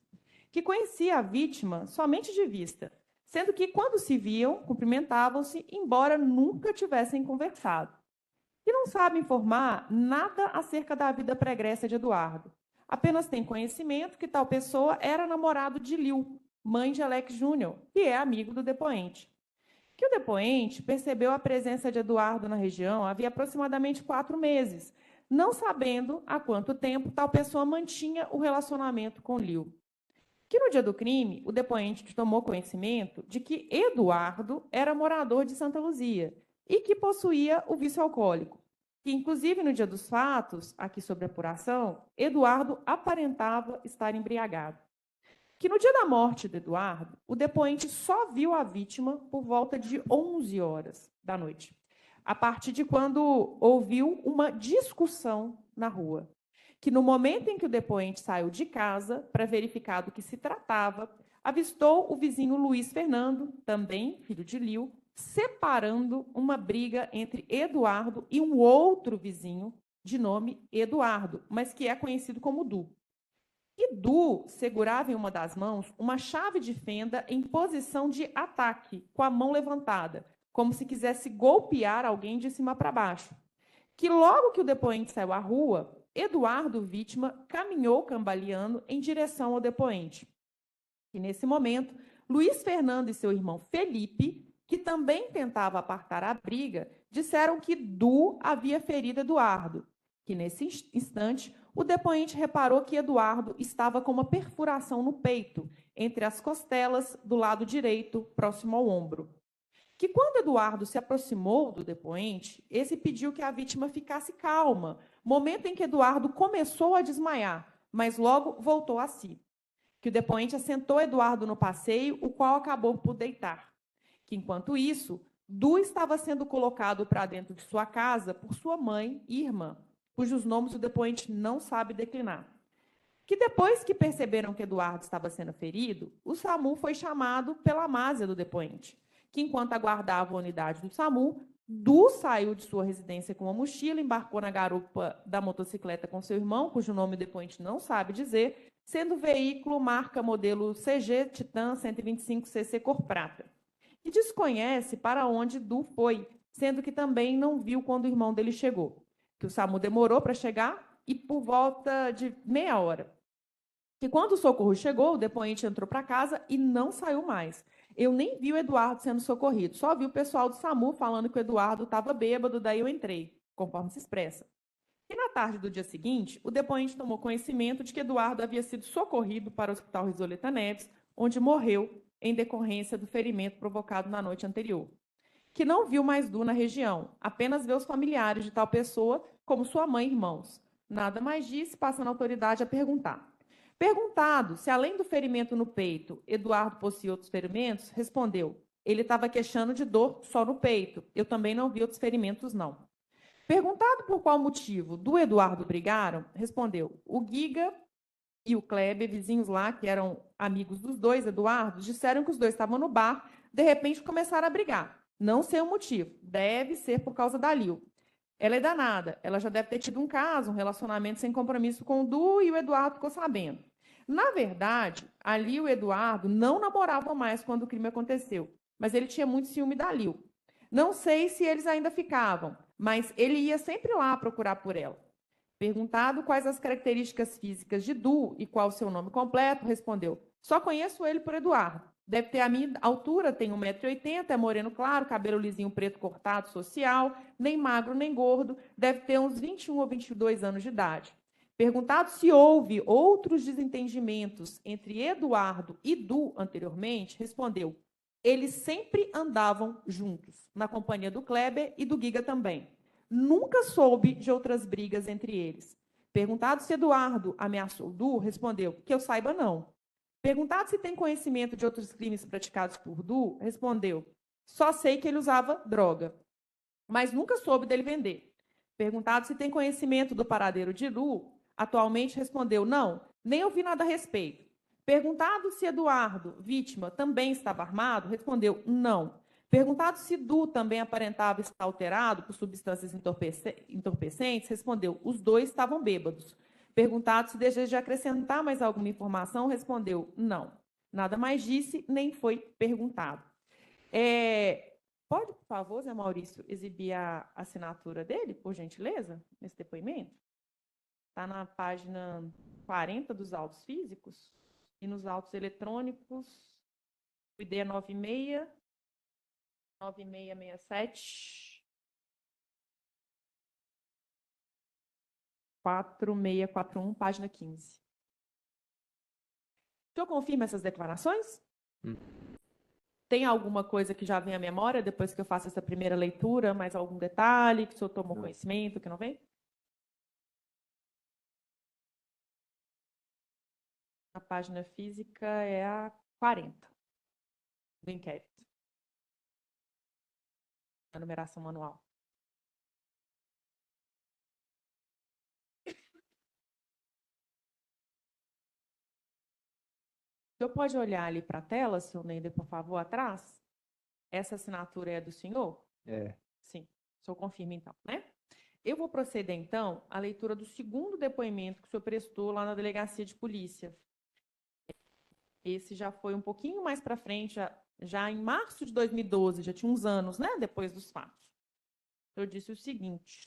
[SPEAKER 4] que conhecia a vítima somente de vista, sendo que, quando se viam, cumprimentavam-se, embora nunca tivessem conversado. Que não sabe informar nada acerca da vida pregressa de Eduardo. Apenas tem conhecimento que tal pessoa era namorado de Lil, mãe de Alex Júnior, que é amigo do depoente. Que o depoente percebeu a presença de Eduardo na região havia aproximadamente 4 meses, não sabendo há quanto tempo tal pessoa mantinha o relacionamento com Lil. Que no dia do crime, o depoente tomou conhecimento de que Eduardo era morador de Santa Luzia e que possuía o vício alcoólico. Que, inclusive, no dia dos fatos, aqui sobre apuração, Eduardo aparentava estar embriagado. Que no dia da morte de Eduardo, o depoente só viu a vítima por volta de 11 horas da noite, a partir de quando ouviu uma discussão na rua. Que no momento em que o depoente saiu de casa para verificar do que se tratava, avistou o vizinho Luiz Fernando, também filho de Lil, separando uma briga entre Eduardo e um outro vizinho de nome Eduardo, mas que é conhecido como Du. E Du segurava em uma das mãos uma chave de fenda em posição de ataque, com a mão levantada, como se quisesse golpear alguém de cima para baixo. Que logo que o depoente saiu à rua, Eduardo, vítima, caminhou cambaleando em direção ao depoente. E nesse momento, Luiz Fernando e seu irmão Felipe, que também tentava apartar a briga, disseram que Du havia ferido Eduardo. Que nesse instante, o depoente reparou que Eduardo estava com uma perfuração no peito, entre as costelas do lado direito, próximo ao ombro. Que quando Eduardo se aproximou do depoente, esse pediu que a vítima ficasse calma, momento em que Eduardo começou a desmaiar, mas logo voltou a si. Que o depoente assentou Eduardo no passeio, o qual acabou por deitar. Que, enquanto isso, Du estava sendo colocado para dentro de sua casa por sua mãe e irmã, cujos nomes o depoente não sabe declinar. Que depois que perceberam que Eduardo estava sendo ferido, o SAMU foi chamado pela amase do depoente, que, enquanto aguardava a unidade do SAMU, Du saiu de sua residência com uma mochila, embarcou na garupa da motocicleta com seu irmão, cujo nome o depoente não sabe dizer, sendo o veículo marca modelo CG Titan 125cc cor prata. E desconhece para onde Du foi, sendo que também não viu quando o irmão dele chegou. Que o SAMU demorou para chegar e por volta de meia hora. Que quando o socorro chegou, o depoente entrou para casa e não saiu mais. Eu nem vi o Eduardo sendo socorrido, só vi o pessoal do SAMU falando que o Eduardo estava bêbado, daí eu entrei, conforme se expressa. E na tarde do dia seguinte, o depoente tomou conhecimento de que Eduardo havia sido socorrido para o Hospital Risoleta Neves, onde morreu em decorrência do ferimento provocado na noite anterior. Que não viu mais Du na região, apenas vê os familiares de tal pessoa, como sua mãe e irmãos. Nada mais disse, passando a autoridade a perguntar. Perguntado se, além do ferimento no peito, Eduardo possuía outros ferimentos, respondeu: ele estava queixando de dor só no peito. Eu também não vi outros ferimentos, não. Perguntado por qual motivo Du e Eduardo brigaram, respondeu: o Giga e o Kleber, vizinhos lá, que eram amigos dos dois, Eduardo, disseram que os dois estavam no bar, de repente começaram a brigar. Não sei o motivo, deve ser por causa da Lil. Ela é danada, ela já deve ter tido um caso, um relacionamento sem compromisso com o Du e o Eduardo ficou sabendo. Na verdade, a Lil e o Eduardo não namoravam mais quando o crime aconteceu, mas ele tinha muito ciúme da Lil. Não sei se eles ainda ficavam, mas ele ia sempre lá procurar por ela. Perguntado quais as características físicas de Du e qual o seu nome completo, respondeu: só conheço ele por Eduardo. Deve ter a minha altura, tem 1,80 m, é moreno claro, cabelo lisinho preto cortado, social, nem magro nem gordo, deve ter uns 21 ou 22 anos de idade. Perguntado se houve outros desentendimentos entre Eduardo e Du anteriormente, respondeu: eles sempre andavam juntos, na companhia do Kleber e do Giga também. Nunca soube de outras brigas entre eles. Perguntado se Eduardo ameaçou Du, respondeu: que eu saiba, não. Perguntado se tem conhecimento de outros crimes praticados por Du, respondeu: só sei que ele usava droga, mas nunca soube dele vender. Perguntado se tem conhecimento do paradeiro de Du, atualmente respondeu: não, nem ouvi nada a respeito. Perguntado se Eduardo, vítima, também estava armado, respondeu: não. Perguntado se Du também aparentava estar alterado por substâncias entorpecentes, respondeu: os dois estavam bêbados. Perguntado se deseja acrescentar mais alguma informação, respondeu: não. Nada mais disse, nem foi perguntado. Pode, por favor, Zé Maurício, exibir a assinatura dele, por gentileza, nesse depoimento? Está na página 40 dos autos físicos e nos autos eletrônicos, o ID é 9667 4641, página 15. O senhor confirma essas declarações? Tem alguma coisa que já vem à memória depois que eu faço essa primeira leitura? Mais algum detalhe que o senhor tomou conhecimento, que não vem? A página física é a 40 do inquérito. A numeração manual. O senhor pode olhar ali para a tela, senhor Neider, por favor, atrás? Essa assinatura é do senhor?
[SPEAKER 7] É.
[SPEAKER 4] Sim. O senhor confirma, então, né? Eu vou proceder, então, à leitura do segundo depoimento que o senhor prestou lá na delegacia de polícia. Esse já foi um pouquinho mais para frente, já em março de 2012, já tinha uns anos, né, depois dos fatos. Eu disse o seguinte: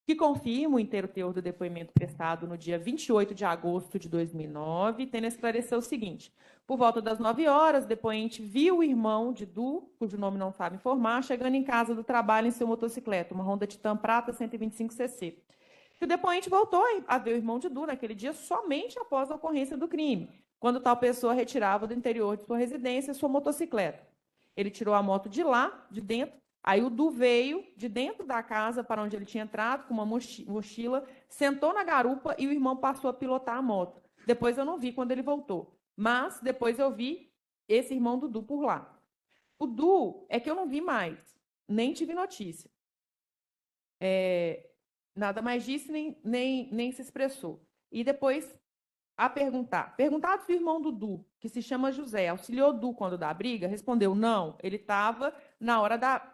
[SPEAKER 4] que confirma o inteiro teor do depoimento prestado no dia 28 de agosto de 2009, tendo a esclarecer o seguinte: por volta das 9 horas, o depoente viu o irmão de Du, cujo nome não sabe informar, chegando em casa do trabalho em seu motocicleta, uma Honda Titan Prata 125cc. E o depoente voltou a ver o irmão de Du naquele dia somente após a ocorrência do crime, quando tal pessoa retirava do interior de sua residência sua motocicleta. Ele tirou a moto de lá, de dentro. Aí o Du veio de dentro da casa para onde ele tinha entrado, com uma mochila, sentou na garupa e o irmão passou a pilotar a moto. Depois eu não vi quando ele voltou. Mas depois eu vi esse irmão do Du por lá. O Du é que eu não vi mais, nem tive notícia. Nada mais disse, nem se expressou. E depois, a perguntar. Perguntado se o irmão do Du, que se chama José, auxiliou Du quando da briga, respondeu: não, ele estava na hora da...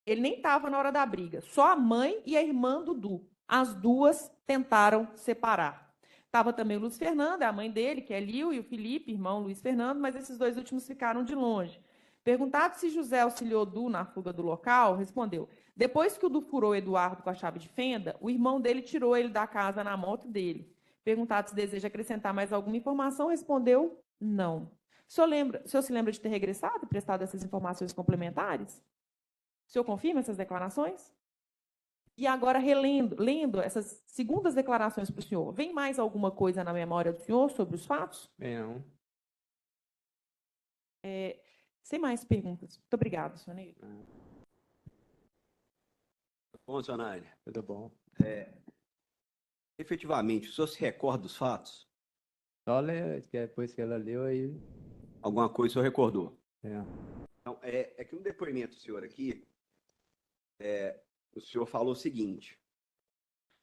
[SPEAKER 4] Ele nem estava na hora da briga. Só a mãe e a irmã do Du. As duas tentaram separar. Estava também o Luiz Fernando, a mãe dele, que é Lio, e o Felipe, irmão Luiz Fernando, mas esses dois últimos ficaram de longe. Perguntado se José auxiliou Du na fuga do local, respondeu: depois que o Du furou Eduardo com a chave de fenda, o irmão dele tirou ele da casa na moto dele. Perguntado se deseja acrescentar mais alguma informação, respondeu: não. O senhor se lembra de ter regressado e prestado essas informações complementares? O senhor confirma essas declarações? E agora, lendo essas segundas declarações para o senhor, vem mais alguma coisa na memória do senhor sobre os fatos?
[SPEAKER 7] Não.
[SPEAKER 4] Sem mais perguntas. Muito obrigada, senhor Ney.
[SPEAKER 5] Bom, senhor Nair,
[SPEAKER 7] Tudo bom.
[SPEAKER 5] efetivamente, o senhor se recorda dos fatos?
[SPEAKER 7] Só ler, depois que ela leu, aí...
[SPEAKER 5] Alguma coisa o senhor recordou?
[SPEAKER 7] Então,
[SPEAKER 5] É que no depoimento do senhor aqui, o senhor falou o seguinte,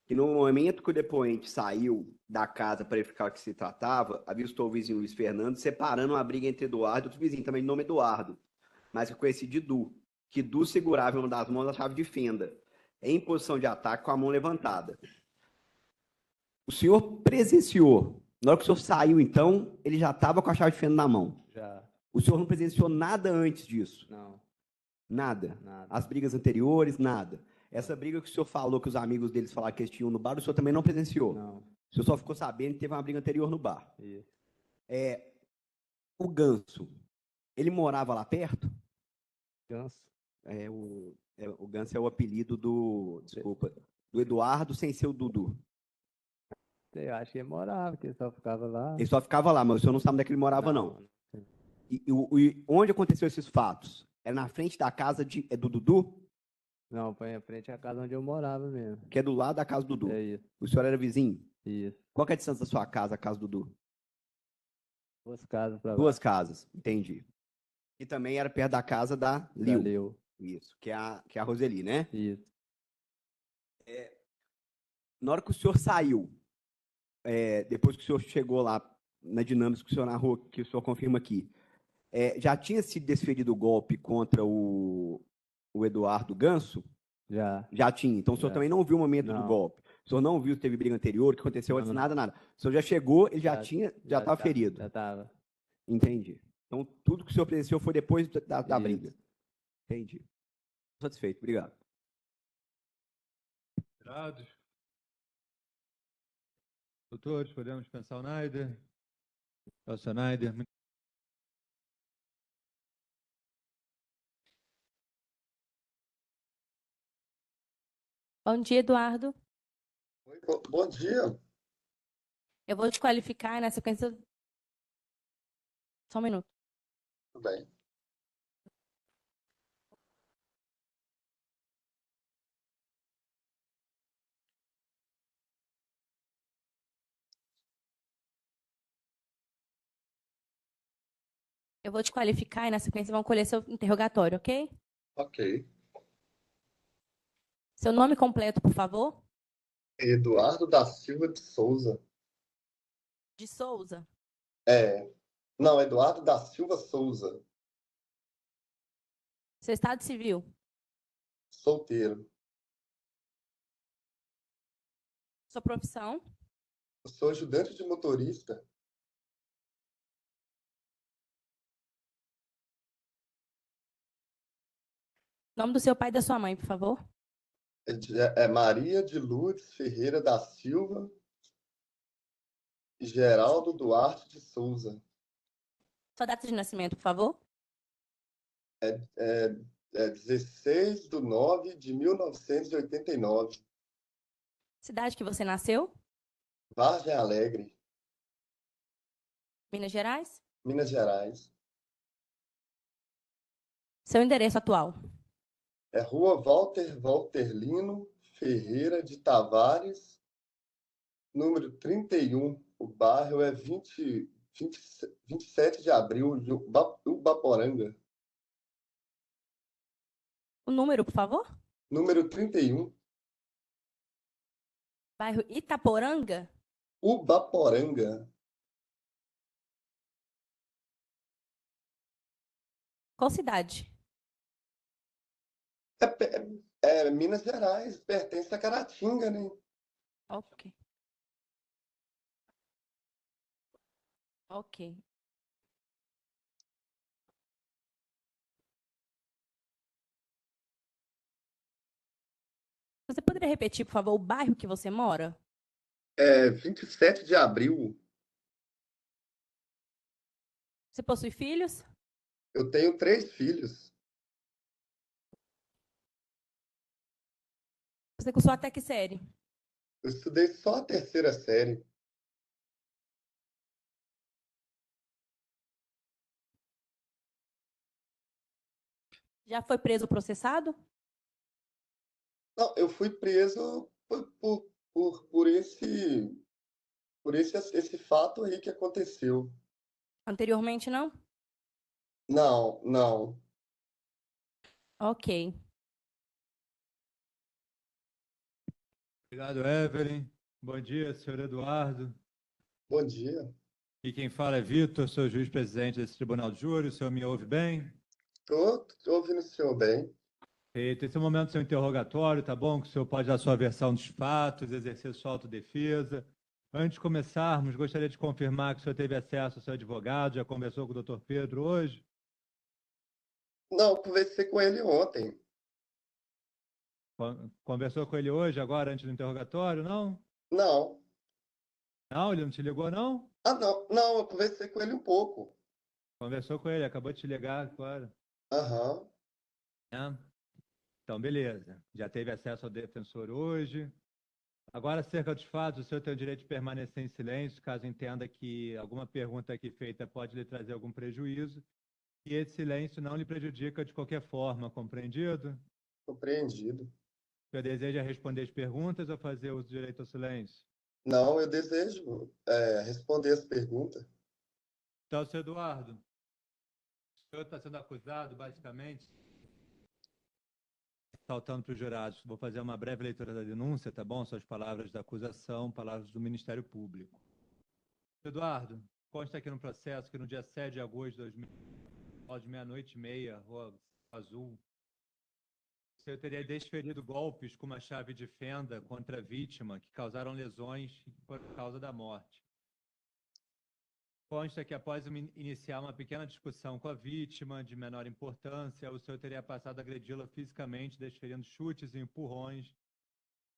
[SPEAKER 5] que no momento que o depoente saiu da casa para verificar o que se tratava, avistou o vizinho Luiz Fernando separando uma briga entre Eduardo e outro vizinho, também de nome Eduardo, mas que conheci de Du, que Du segurava em uma das mãos a chave de fenda, em posição de ataque com a mão levantada. O senhor presenciou, na hora que o senhor saiu, então, ele já estava com a chave de fenda na mão.
[SPEAKER 7] já...
[SPEAKER 5] O senhor não presenciou nada antes disso?
[SPEAKER 7] Não,
[SPEAKER 5] Nada?
[SPEAKER 7] nada.
[SPEAKER 5] As brigas anteriores, nada? Essa briga que o senhor falou, que os amigos deles falaram que eles tinham no bar, o senhor também não presenciou?
[SPEAKER 7] Não.
[SPEAKER 5] O senhor só ficou sabendo que teve uma briga anterior no bar.
[SPEAKER 7] Isso.
[SPEAKER 5] O Ganso, Ele morava lá perto?
[SPEAKER 7] Ganso.
[SPEAKER 5] O Ganso é o apelido desculpa, do Eduardo sem ser o Dudu.
[SPEAKER 7] Eu acho que ele morava, que ele só ficava lá.
[SPEAKER 5] Ele só ficava lá, mas o senhor não sabe onde é que ele morava, não. E onde aconteceu esses fatos? É na frente da casa do Dudu?
[SPEAKER 7] Não, foi em frente à casa onde eu morava mesmo.
[SPEAKER 5] Que é do lado da casa do Dudu.
[SPEAKER 7] É isso,
[SPEAKER 5] O senhor era vizinho?
[SPEAKER 7] isso.
[SPEAKER 5] Qual que é a distância da sua casa, a casa do Dudu?
[SPEAKER 7] 2 casas para lá.
[SPEAKER 5] 2 casas, entendi. E também era perto da casa da Lil.
[SPEAKER 7] Valeu.
[SPEAKER 5] Isso, que é a Roseli, né?
[SPEAKER 7] Isso.
[SPEAKER 5] Na hora que o senhor saiu, depois que o senhor chegou lá na dinâmica que o senhor narrou, que o senhor confirma aqui, já tinha sido desferido o golpe contra o Eduardo Ganso?
[SPEAKER 7] Já.
[SPEAKER 5] Já tinha. Então o senhor
[SPEAKER 7] Já.
[SPEAKER 5] também não viu o momento do
[SPEAKER 7] Não.
[SPEAKER 5] golpe. O senhor não viu se teve briga anterior, o que aconteceu antes,
[SPEAKER 7] Não.
[SPEAKER 5] nada. O senhor já chegou, ele já
[SPEAKER 7] Já-
[SPEAKER 5] estava ferido.
[SPEAKER 7] Já estava.
[SPEAKER 5] Entendi. Então tudo que o senhor presenciou foi depois da
[SPEAKER 7] Isso.
[SPEAKER 5] briga. Entendi. Satisfeito, obrigado.
[SPEAKER 3] Dados. Doutores, podemos dispensar o Naider? O senhor Naider,
[SPEAKER 6] Bom dia, Eduardo.
[SPEAKER 8] Oi, bom dia.
[SPEAKER 6] Eu vou te qualificar e na sequência. Só um minuto.
[SPEAKER 8] Tudo bem.
[SPEAKER 6] Eu vou te qualificar e na sequência vão colher seu interrogatório, ok?
[SPEAKER 8] Ok.
[SPEAKER 6] Seu nome completo, por favor?
[SPEAKER 8] Eduardo da Silva de Souza.
[SPEAKER 6] De Souza.
[SPEAKER 8] Não, Eduardo da Silva Souza.
[SPEAKER 6] Seu estado civil.
[SPEAKER 8] Solteiro.
[SPEAKER 6] Sua profissão.
[SPEAKER 8] Eu sou ajudante de motorista.
[SPEAKER 6] Nome do seu pai e da sua mãe, por favor.
[SPEAKER 8] É Maria de Lourdes Ferreira da Silva e Geraldo Duarte de Souza.
[SPEAKER 6] Sua data de nascimento, por favor.
[SPEAKER 8] 16/9/1989.
[SPEAKER 6] Cidade que você nasceu.
[SPEAKER 8] Vargem Alegre,
[SPEAKER 6] Minas Gerais.
[SPEAKER 8] Minas Gerais.
[SPEAKER 6] Seu endereço atual.
[SPEAKER 8] É Rua Walter Walterlino Ferreira de Tavares, número 31. O bairro é 27 de abril, Ubaporanga.
[SPEAKER 6] O número, por favor.
[SPEAKER 8] Número 31,
[SPEAKER 6] Bairro Itaporanga.
[SPEAKER 8] Ubaporanga.
[SPEAKER 6] Qual cidade?
[SPEAKER 8] É Minas Gerais, pertence a Caratinga, né?
[SPEAKER 6] Ok. Ok. Você poderia repetir, por favor, o bairro que você mora?
[SPEAKER 8] É 27 de abril.
[SPEAKER 6] Você possui filhos?
[SPEAKER 8] Eu tenho 3 filhos.
[SPEAKER 6] Você cursou até que série?
[SPEAKER 8] Eu estudei só a 3ª série.
[SPEAKER 6] Já foi preso ou processado?
[SPEAKER 8] Não, eu fui preso por esse fato aí que aconteceu.
[SPEAKER 6] Anteriormente, não?
[SPEAKER 8] Não, não.
[SPEAKER 6] Ok.
[SPEAKER 3] obrigado, Evelyn. Bom dia, senhor Eduardo.
[SPEAKER 8] Bom dia.
[SPEAKER 3] E quem fala é Vitor, sou juiz-presidente desse tribunal de júri. O senhor me ouve bem?
[SPEAKER 8] Tô ouvindo o senhor bem.
[SPEAKER 3] Esse é o momento do seu interrogatório, tá bom? Que o senhor pode dar sua versão dos fatos, exercer sua autodefesa. Antes de começarmos, gostaria de confirmar que o senhor teve acesso ao seu advogado, já conversou com o doutor Pedro hoje?
[SPEAKER 8] Não, conversei com ele ontem.
[SPEAKER 3] Conversou com ele hoje, agora, antes do interrogatório, não?
[SPEAKER 8] Não.
[SPEAKER 3] Não, ele não te ligou, não?
[SPEAKER 8] Ah, não. Não, eu conversei com ele um pouco.
[SPEAKER 3] Conversou com ele, acabou de te ligar agora.
[SPEAKER 8] Aham.
[SPEAKER 3] Né? Então, beleza. Já teve acesso ao defensor hoje. Agora, acerca dos fatos, o senhor tem o direito de permanecer em silêncio, caso entenda que alguma pergunta aqui feita pode lhe trazer algum prejuízo. E esse silêncio não lhe prejudica de qualquer forma, compreendido?
[SPEAKER 8] Compreendido.
[SPEAKER 3] O senhor deseja responder as perguntas ou fazer uso do direito ao silêncio?
[SPEAKER 8] Não, eu desejo responder as perguntas.
[SPEAKER 3] Então, senhor Eduardo, o senhor está sendo acusado, basicamente, saltando para os jurados. Vou fazer uma breve leitura da denúncia, tá bom? Suas palavras da acusação, palavras do Ministério Público. Eduardo, consta aqui no processo que no dia 7 de agosto de 2000, às meia-noite e meia, Rua Azul, o senhor teria desferido golpes com uma chave de fenda contra a vítima que causaram lesões por causa da morte. Consta que após iniciar uma pequena discussão com a vítima, de menor importância, o senhor teria passado a agredi-la fisicamente, desferindo chutes e empurrões,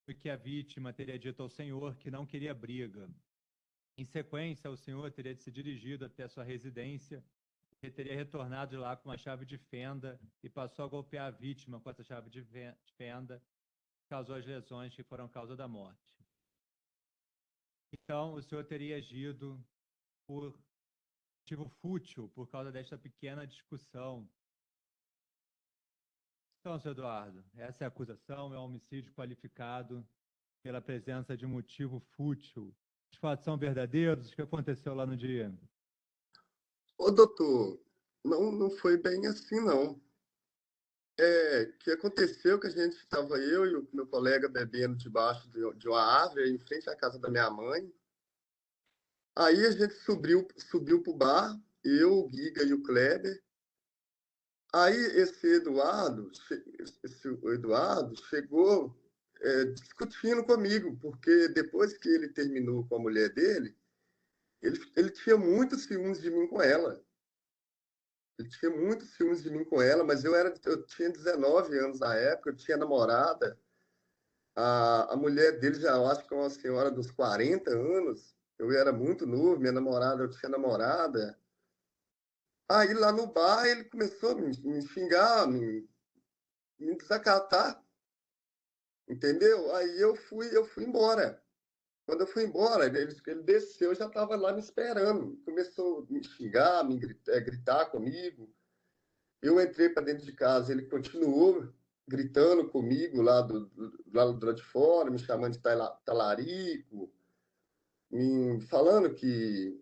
[SPEAKER 3] e que a vítima teria dito ao senhor que não queria briga. Em sequência, o senhor teria se dirigido até sua residência e teria retornado de lá com uma chave de fenda e passou a golpear a vítima com essa chave de fenda, que causou as lesões que foram causa da morte. Então, o senhor teria agido por motivo fútil, por causa desta pequena discussão. Então, senhor Eduardo, essa é a acusação, é um homicídio qualificado pela presença de motivo fútil. Os fatos são verdadeiros? O que aconteceu lá no dia?
[SPEAKER 8] Ô, doutor, não foi bem assim, não. O que aconteceu que a gente estava eu e o meu colega bebendo debaixo de uma árvore em frente à casa da minha mãe. Aí a gente subiu pro bar, eu, o Giga e o Kleber. Aí o Eduardo chegou discutindo comigo, porque depois que ele terminou com a mulher dele, ele tinha muitos ciúmes de mim com ela. Ele tinha muitos ciúmes de mim com ela, mas eu tinha 19 anos na época, eu tinha namorada. A mulher dele já, eu acho que é uma senhora dos 40 anos. Eu era muito novo, minha namorada, eu tinha namorada. Aí lá no bar ele começou a me xingar, me desacatar, entendeu? Aí eu fui embora. Quando eu fui embora, ele desceu, já estava lá me esperando. Começou a me xingar, gritar comigo. Eu entrei para dentro de casa, ele continuou gritando comigo lá do lado de fora, me chamando de talarico, me falando que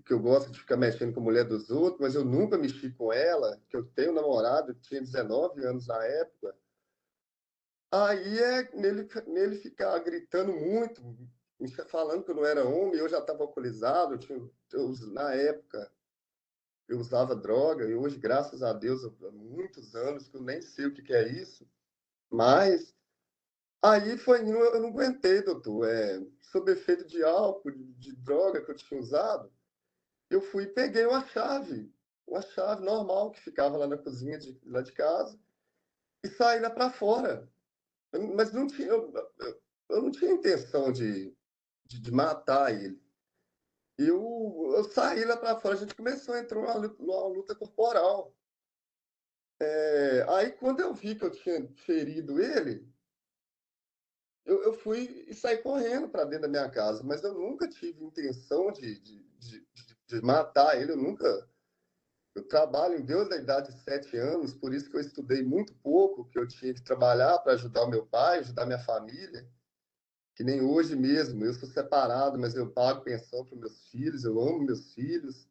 [SPEAKER 8] eu gosto de ficar mexendo com a mulher dos outros, mas eu nunca mexi com ela, que eu tenho namorado, eu tinha 19 anos na época. Aí nele ficar gritando muito, falando que eu não era homem, eu já estava alcoolizado, na época eu usava droga, e hoje, graças a Deus, há muitos anos que eu nem sei o que é isso, mas aí eu não aguentei, doutor, sob efeito de álcool, de droga que eu tinha usado, eu fui e peguei uma chave normal que ficava lá na cozinha lá de casa, e saí lá para fora. Mas eu não tinha intenção de matar ele. Eu saí lá para fora, a gente começou a entrar numa luta corporal. Aí, quando eu vi que eu tinha ferido ele, eu fui e saí correndo para dentro da minha casa, mas eu nunca tive intenção de matar ele, eu trabalho em Deus da idade de 7 anos, por isso que eu estudei muito pouco, que eu tinha que trabalhar para ajudar o meu pai, ajudar minha família, que nem hoje mesmo, eu sou separado, mas eu pago pensão para meus filhos, eu amo meus filhos,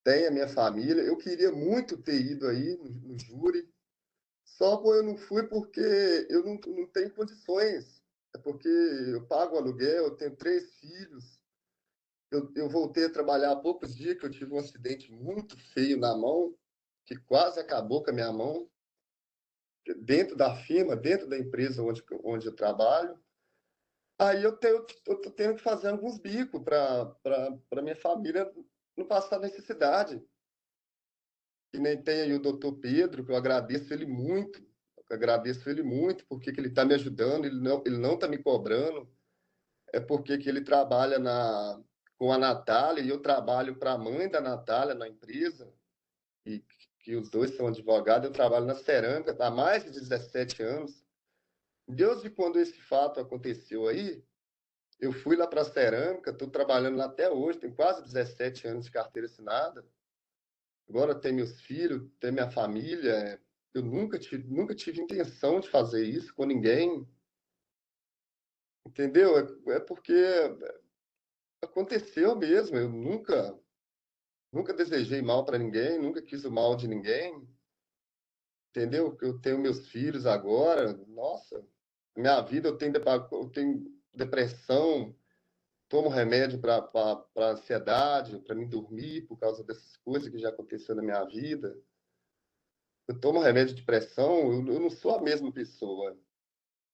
[SPEAKER 8] tenho a minha família. Eu queria muito ter ido aí no júri, só que eu não fui porque eu não tenho condições. É porque eu pago aluguel, eu tenho 3 filhos. Eu voltei a trabalhar há poucos dias, que eu tive um acidente muito feio na mão, que quase acabou com a minha mão, dentro da firma, dentro da empresa onde eu trabalho. Aí eu tô tendo que fazer alguns bicos para minha família não passar necessidade. Que nem tem aí o doutor Pedro, que eu agradeço ele muito. Eu agradeço ele muito porque que ele está me ajudando, ele não está me cobrando. É porque que ele trabalha com a Natália, e eu trabalho para a mãe da Natália na empresa, e que os dois são advogados. Eu trabalho na cerâmica há mais de 17 anos. Desde quando esse fato aconteceu aí, eu fui lá para a cerâmica, estou trabalhando lá até hoje, tenho quase 17 anos de carteira assinada. Agora tenho meus filhos, tenho minha família. Eu nunca tive intenção de fazer isso com ninguém, entendeu? É porque aconteceu mesmo. Eu nunca desejei mal para ninguém, nunca quis o mal de ninguém, entendeu? Eu tenho meus filhos agora. Nossa, minha vida eu tenho depressão, tomo remédio para ansiedade, para me dormir por causa dessas coisas que já aconteceu na minha vida. Eu tomo remédio de pressão, eu não sou a mesma pessoa,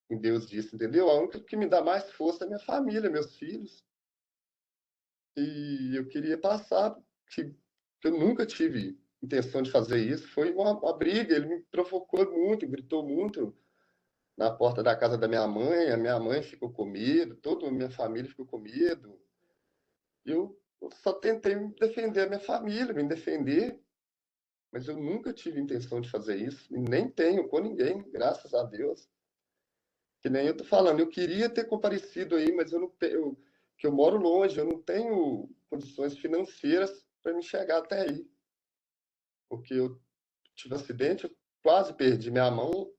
[SPEAKER 8] em Deus disse, entendeu? A única que me dá mais força é minha família, meus filhos. E eu queria passar que eu nunca tive intenção de fazer isso. Foi uma briga, ele me provocou muito, gritou muito na porta da casa da minha mãe. A minha mãe ficou com medo, toda a minha família ficou com medo. Eu só tentei defender a minha família, me defender, mas eu nunca tive intenção de fazer isso, e nem tenho com ninguém, graças a Deus. Que nem eu tô falando, eu queria ter comparecido aí, mas eu não tenho, que eu moro longe, eu não tenho condições financeiras para me chegar até aí. Porque eu tive um acidente, eu quase perdi minha mão,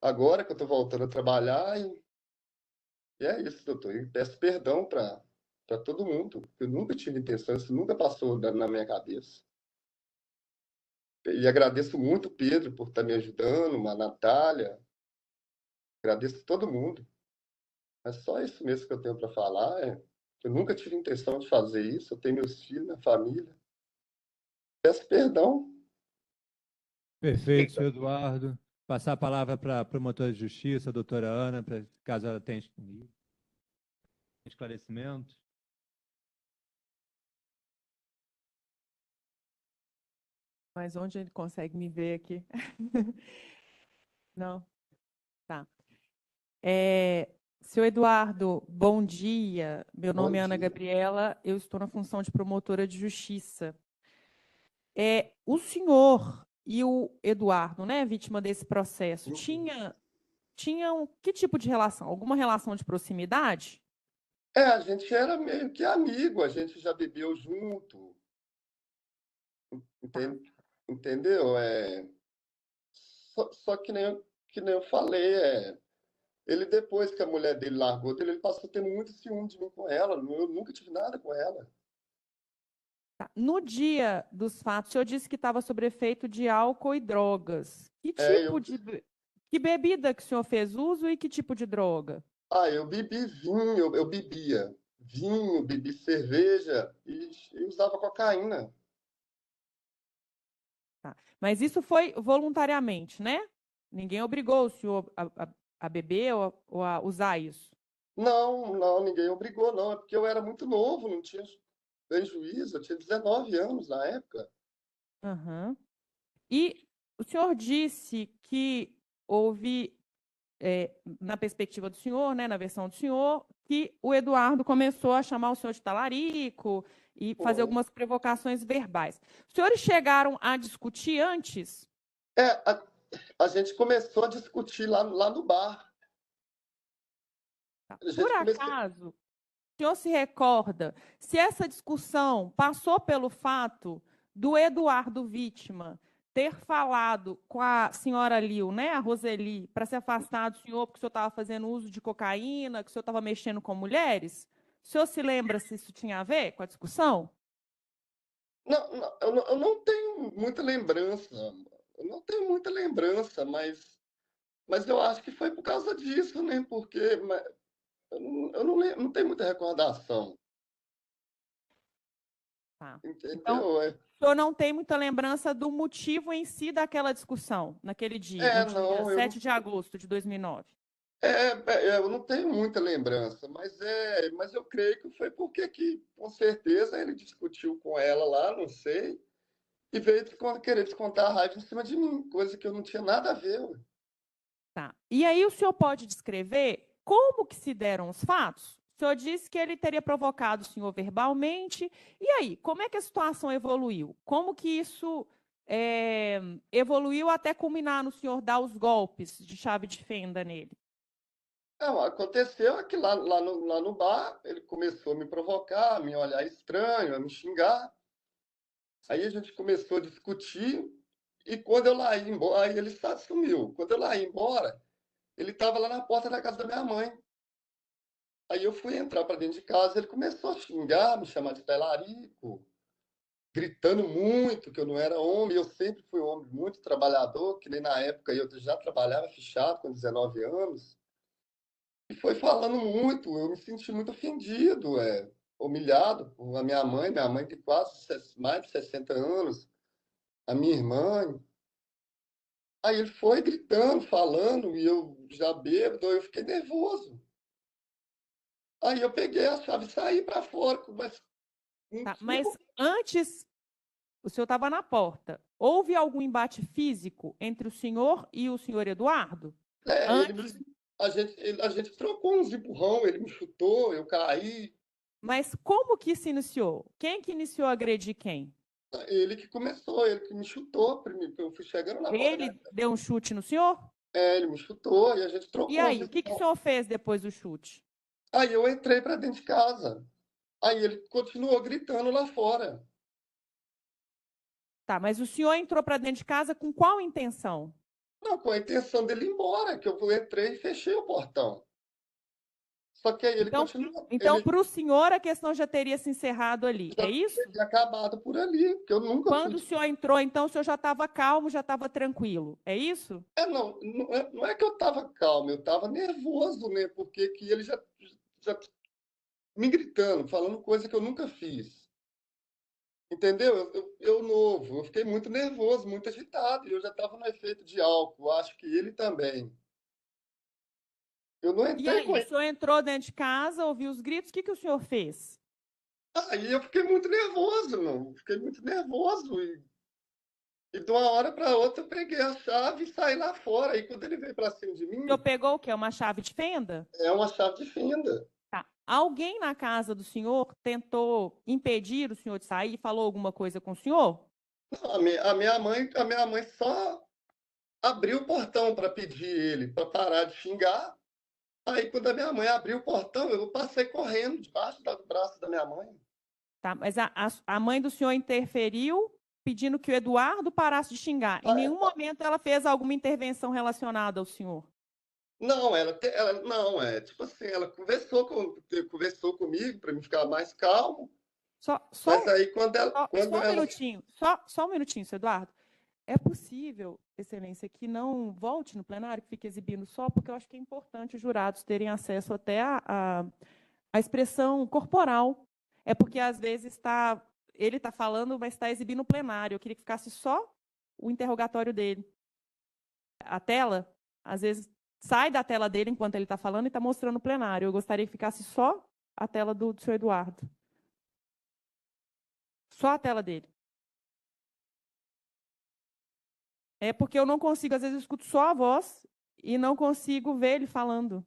[SPEAKER 8] agora que eu estou voltando a trabalhar, e é isso, doutor. E peço perdão para todo mundo. Eu nunca tive intenção, isso nunca passou na minha cabeça. E agradeço muito o Pedro por estar me ajudando, a Natália. Agradeço todo mundo. É só isso mesmo que eu tenho para falar. Eu nunca tive intenção de fazer isso. Eu tenho meus filhos, minha família. Peço perdão.
[SPEAKER 3] Perfeito, senhor Eduardo. Passar a palavra para a promotora de justiça, a doutora Ana, caso ela tenha esclarecimento.
[SPEAKER 4] Mas onde ele consegue me ver aqui? Não? Tá. Seu Eduardo, bom dia. Meu nome é Ana Gabriela, eu estou na função de promotora de justiça. O senhor e o Eduardo, né, vítima desse processo, tinham que tipo de relação? Alguma relação de proximidade?
[SPEAKER 8] A gente era meio que amigo, a gente já bebeu junto. Entendeu? Só que nem eu falei, ele, depois que a mulher dele largou dele, ele passou a ter muito ciúme de mim com ela. Eu nunca tive nada com ela.
[SPEAKER 4] Tá. No dia dos fatos, o senhor disse que estava sob efeito de álcool e drogas. Que tipo que bebida que o senhor fez uso e que tipo de droga?
[SPEAKER 8] Eu bebi vinho, eu bebia vinho, bebi cerveja e usava cocaína.
[SPEAKER 4] Tá. Mas isso foi voluntariamente, né? Ninguém obrigou o senhor a beber ou a usar isso?
[SPEAKER 8] Não, ninguém obrigou, não. É porque eu era muito novo, não tinha juízo, eu tinha 19 anos na época.
[SPEAKER 4] Uhum. E o senhor disse que houve, na perspectiva do senhor, né, na versão do senhor, que o Eduardo começou a chamar o senhor de talarico e fazer algumas provocações verbais. Os senhores chegaram a discutir antes?
[SPEAKER 8] A gente começou a discutir lá no bar.
[SPEAKER 4] Por acaso, o senhor se recorda se essa discussão passou pelo fato do Eduardo vítima ter falado com a senhora Lil, né, a Roseli, para se afastar do senhor porque o senhor estava fazendo uso de cocaína, que o senhor estava mexendo com mulheres? O senhor se lembra se isso tinha a ver com a discussão?
[SPEAKER 8] Não, eu não tenho muita lembrança. Eu não tenho muita lembrança, mas eu acho que foi por causa disso, né? Porque eu não tenho muita recordação.
[SPEAKER 4] Tá.
[SPEAKER 8] Entendeu?
[SPEAKER 4] Então, o senhor não tem muita lembrança do motivo em si daquela discussão, naquele dia, no dia 7 de agosto de 2009?
[SPEAKER 8] Eu não tenho muita lembrança, mas eu creio que foi porque com certeza, ele discutiu com ela lá, não sei, e veio querer descontar a raiva em cima de mim, coisa que eu não tinha nada a ver.
[SPEAKER 4] Tá. E aí o senhor pode descrever como que se deram os fatos? O senhor disse que ele teria provocado o senhor verbalmente. E aí, como é que a situação evoluiu? Como que isso evoluiu até culminar no senhor dar os golpes de chave de fenda nele?
[SPEAKER 8] Não, aconteceu que lá no bar, ele começou a me provocar, a me olhar estranho, a me xingar. Aí a gente começou a discutir, e quando eu lá ia embora, aí ele sumiu. Quando eu lá ia embora, ele estava lá na porta da casa da minha mãe. Aí eu fui entrar para dentro de casa, ele começou a xingar, me chamar de talarico, gritando muito que eu não era homem. Eu sempre fui um homem muito trabalhador, que nem na época eu já trabalhava fichado com 19 anos. E foi falando muito, eu me senti muito ofendido, humilhado por a minha mãe tem mais de 60 anos, a minha irmã. Aí ele foi gritando, falando, e eu já bêbado, eu fiquei nervoso. Aí eu peguei a chave e saí para fora, mas não
[SPEAKER 4] Tá,
[SPEAKER 8] tinha
[SPEAKER 4] mas antes, o senhor estava na porta. Houve algum embate físico entre o senhor e o senhor Eduardo? Antes,
[SPEAKER 8] a gente trocou uns empurrão, ele me chutou, eu caí.
[SPEAKER 4] mas como que se iniciou? Quem que iniciou a agredir quem?
[SPEAKER 8] Ele que começou, ele que me chutou primeiro. Eu fui chegando na porta
[SPEAKER 4] Ele deu um chute no senhor?
[SPEAKER 8] ele me chutou e a gente
[SPEAKER 4] E
[SPEAKER 8] trocou uns
[SPEAKER 4] aí, o que o
[SPEAKER 8] empurrão.
[SPEAKER 4] senhor fez depois do chute?
[SPEAKER 8] Aí eu entrei para dentro de casa. Aí ele continuou gritando lá fora.
[SPEAKER 4] Tá, mas o senhor entrou para dentro de casa com qual intenção?
[SPEAKER 8] Não, com a intenção dele ir embora, que eu entrei e fechei o portão. Só que aí ele
[SPEAKER 4] Então,
[SPEAKER 8] continuou.
[SPEAKER 4] então
[SPEAKER 8] Ele
[SPEAKER 4] para o senhor, a questão já teria se encerrado ali,
[SPEAKER 8] já
[SPEAKER 4] é isso?
[SPEAKER 8] tinha acabado por ali, porque eu nunca fui.
[SPEAKER 4] Quando o senhor entrou, então, o senhor já estava calmo, já estava tranquilo, é isso?
[SPEAKER 8] Não é que eu estava calmo, eu estava nervoso, né? Porque que ele já me gritando, falando coisa que eu nunca fiz. Entendeu? Eu novo, eu fiquei muito nervoso, muito agitado, e eu já estava no efeito de álcool, acho que ele também. Eu não
[SPEAKER 4] E
[SPEAKER 8] entrei
[SPEAKER 4] aí,
[SPEAKER 8] com
[SPEAKER 4] o
[SPEAKER 8] ele.
[SPEAKER 4] senhor entrou dentro de casa, ouviu os gritos, o que o senhor fez?
[SPEAKER 8] Aí eu fiquei muito nervoso, não. Fiquei muito nervoso. E de uma hora para outra eu peguei a chave e saí lá fora. Aí quando ele veio para cima de
[SPEAKER 4] O
[SPEAKER 8] mim,
[SPEAKER 4] senhor pegou o quê? Uma chave de fenda?
[SPEAKER 8] é uma chave de fenda.
[SPEAKER 4] Tá. Alguém na casa do senhor tentou impedir o senhor de sair, falou alguma coisa com o senhor?
[SPEAKER 8] A minha mãe só abriu o portão para pedir ele para parar de xingar. Aí quando a minha mãe abriu o portão, eu passei correndo debaixo do braço da minha mãe.
[SPEAKER 4] Tá, mas a mãe do senhor interferiu pedindo que o Eduardo parasse de xingar. Em nenhum momento ela fez alguma intervenção relacionada ao senhor.
[SPEAKER 8] Não, não, tipo assim, ela conversou comigo para me ficar mais calmo. Mas aí quando
[SPEAKER 4] Só um
[SPEAKER 8] ela
[SPEAKER 4] minutinho, só um minutinho, seu Eduardo. É possível, Excelência, que não volte no plenário, que fique exibindo só, porque eu acho que é importante os jurados terem acesso até a expressão corporal. É porque, às vezes, ele está falando, mas está exibindo no plenário. Eu queria que ficasse só o interrogatório dele. A tela, às vezes, sai da tela dele enquanto ele está falando e está mostrando o plenário. Eu gostaria que ficasse só a tela do senhor Eduardo. Só a tela dele. É porque eu não consigo, às vezes eu escuto só a voz e não consigo ver ele falando.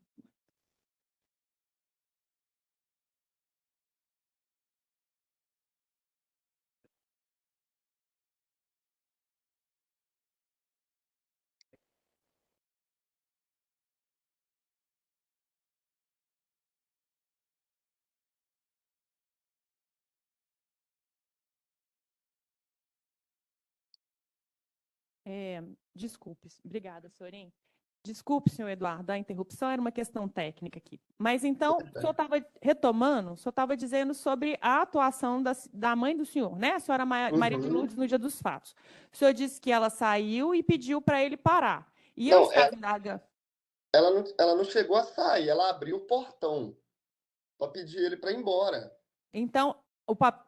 [SPEAKER 4] Desculpe, obrigada, senhorim. Desculpe, senhor Eduardo, a interrupção era uma questão técnica aqui. Mas então, o senhor estava retomando, o senhor estava dizendo sobre a atuação da mãe do senhor, né? A senhora Maria de Lourdes, no dia dos fatos. O senhor disse que ela saiu e pediu para ele parar. E eu
[SPEAKER 8] Não,
[SPEAKER 4] estava indagando.
[SPEAKER 8] ela não chegou a sair, ela abriu o portão para pedir ele para ir embora.
[SPEAKER 4] Então,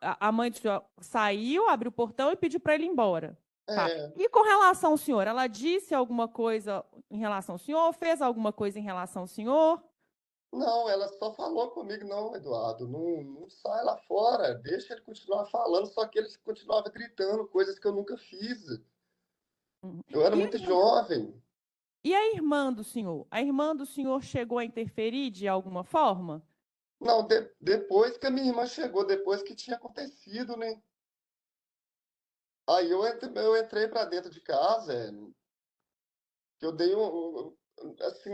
[SPEAKER 4] a mãe do senhor saiu, abriu o portão e pediu para ele ir embora. Tá. E com relação ao senhor, ela disse alguma coisa em relação ao senhor? Fez alguma coisa em relação ao senhor?
[SPEAKER 8] Não, ela só falou comigo, não, Eduardo, não sai lá fora, deixa ele continuar falando, só que ele continuava gritando coisas que eu nunca fiz. Eu era muito jovem.
[SPEAKER 4] E a irmã do senhor? A irmã do senhor chegou a interferir de alguma forma?
[SPEAKER 8] Não, depois que a minha irmã chegou, depois que tinha acontecido, né? Aí eu entrei para dentro de casa, que eu dei assim,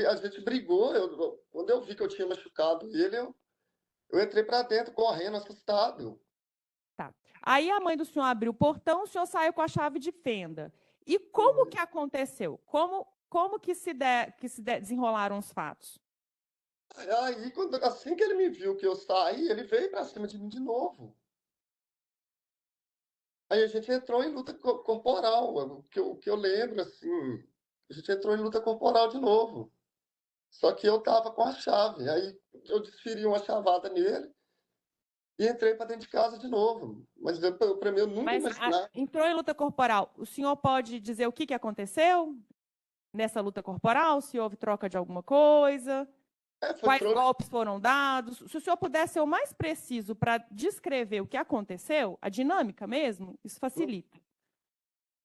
[SPEAKER 8] a gente brigou, quando eu vi que eu tinha machucado ele, eu entrei para dentro correndo, assustado.
[SPEAKER 4] Tá. Aí a mãe do senhor abriu o portão, o senhor saiu com a chave de fenda. E como que aconteceu? Como que desenrolaram os fatos?
[SPEAKER 8] Aí, assim que ele me viu que eu saí, ele veio para cima de mim de novo. Aí a gente entrou em luta corporal, o que eu lembro, assim, a gente entrou em luta corporal de novo. Só que eu tava com a chave, aí eu desferi uma chavada nele e entrei para dentro de casa de novo. Mas para mim eu nunca
[SPEAKER 4] Mas
[SPEAKER 8] imaginar.
[SPEAKER 4] entrou em luta corporal. O senhor pode dizer o que aconteceu nessa luta corporal? Se houve troca de alguma coisa? Quais golpes foram dados? Se o senhor puder ser o mais preciso para descrever o que aconteceu, a dinâmica mesmo, isso facilita.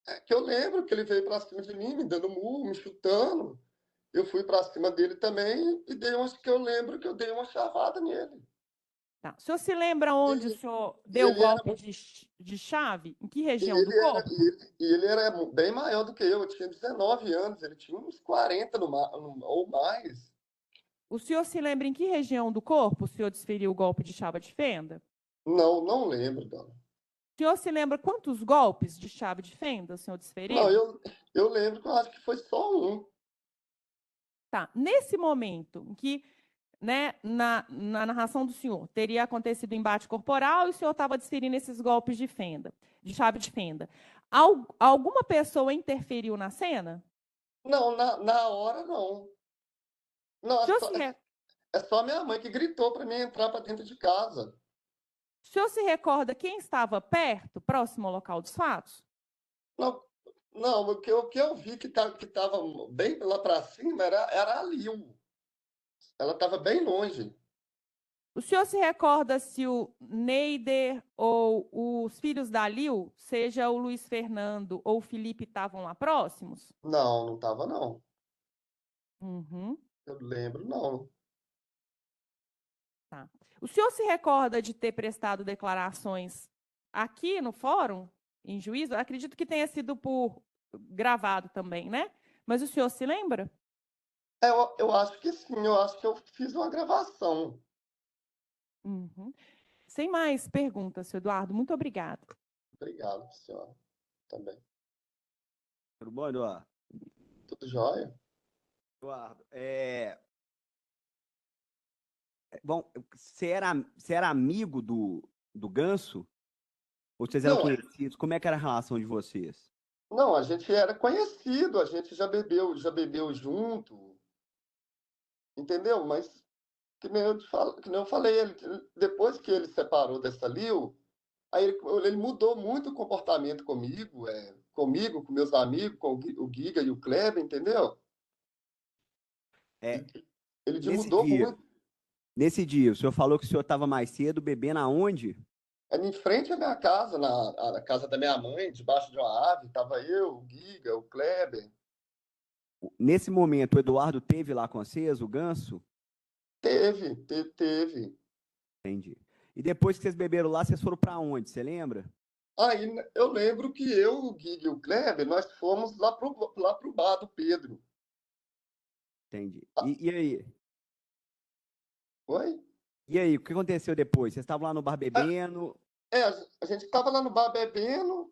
[SPEAKER 8] É que eu lembro que ele veio para cima de mim, me dando murro, me chutando. Eu fui para cima dele também e que eu lembro que eu dei uma chavada nele.
[SPEAKER 4] Tá. O senhor se lembra onde o senhor deu o golpe de chave? Em que região do corpo?
[SPEAKER 8] Ele era bem maior do que eu tinha 19 anos, ele tinha uns 40 ou mais.
[SPEAKER 4] O senhor se lembra em que região do corpo o senhor desferiu o golpe de chave de fenda?
[SPEAKER 8] Não lembro, dona.
[SPEAKER 4] O senhor se lembra quantos golpes de chave de fenda o senhor desferiu?
[SPEAKER 8] Não, eu lembro que eu acho que foi só um.
[SPEAKER 4] Tá. Nesse momento em que, né, na narração do senhor, teria acontecido embate corporal e o senhor estava desferindo esses golpes de fenda, de chave de fenda. Alguma pessoa interferiu na cena?
[SPEAKER 8] Não, na hora não. Não, é só minha mãe que gritou para mim entrar para dentro de casa.
[SPEAKER 4] O senhor se recorda quem estava perto, próximo ao local dos fatos?
[SPEAKER 8] Não, o que eu vi que estava bem lá para cima era a Lil. Ela estava bem longe.
[SPEAKER 4] O senhor se recorda se o Neider ou os filhos da Lil, seja o Luiz Fernando ou o Felipe, estavam lá próximos?
[SPEAKER 8] Não estava, não.
[SPEAKER 4] Uhum.
[SPEAKER 8] Eu lembro, não.
[SPEAKER 4] Tá. O senhor se recorda de ter prestado declarações aqui no fórum, em juízo? Acredito que tenha sido por gravado também, né? Mas o senhor se lembra?
[SPEAKER 8] Eu acho que sim, eu acho que eu fiz uma gravação.
[SPEAKER 4] Uhum. Sem mais perguntas, senhor Eduardo, muito obrigada.
[SPEAKER 8] Obrigado, senhora, também.
[SPEAKER 5] Tudo bom, Eduardo?
[SPEAKER 8] Tudo jóia?
[SPEAKER 5] Eduardo, bom, você era amigo do Ganso? Ou vocês eram conhecidos? Como é que era a relação de vocês?
[SPEAKER 8] Não, a gente era conhecido, a gente já bebeu junto, entendeu? Mas, que nem eu falei, depois que ele separou dessa Lil, aí ele mudou muito o comportamento comigo, com meus amigos, com o Giga e o Kleber, entendeu? Ele mudou muito.
[SPEAKER 5] Nesse dia, o senhor falou que o senhor estava mais cedo bebendo aonde?
[SPEAKER 8] Em frente à minha casa, na casa da minha mãe, debaixo de uma árvore, estava eu, o Giga, o Kleber.
[SPEAKER 5] Nesse momento, o Eduardo teve lá com vocês, o Ganso?
[SPEAKER 8] Teve.
[SPEAKER 5] Entendi. E depois que vocês beberam lá, vocês foram para onde? Você lembra?
[SPEAKER 8] Aí eu lembro que eu, o Giga e o Kleber, nós fomos lá pro bar do Pedro.
[SPEAKER 5] Entendi. E aí?
[SPEAKER 8] Oi?
[SPEAKER 5] E aí, o que aconteceu depois? Vocês estavam lá no bar bebendo?
[SPEAKER 8] A gente estava lá no bar bebendo,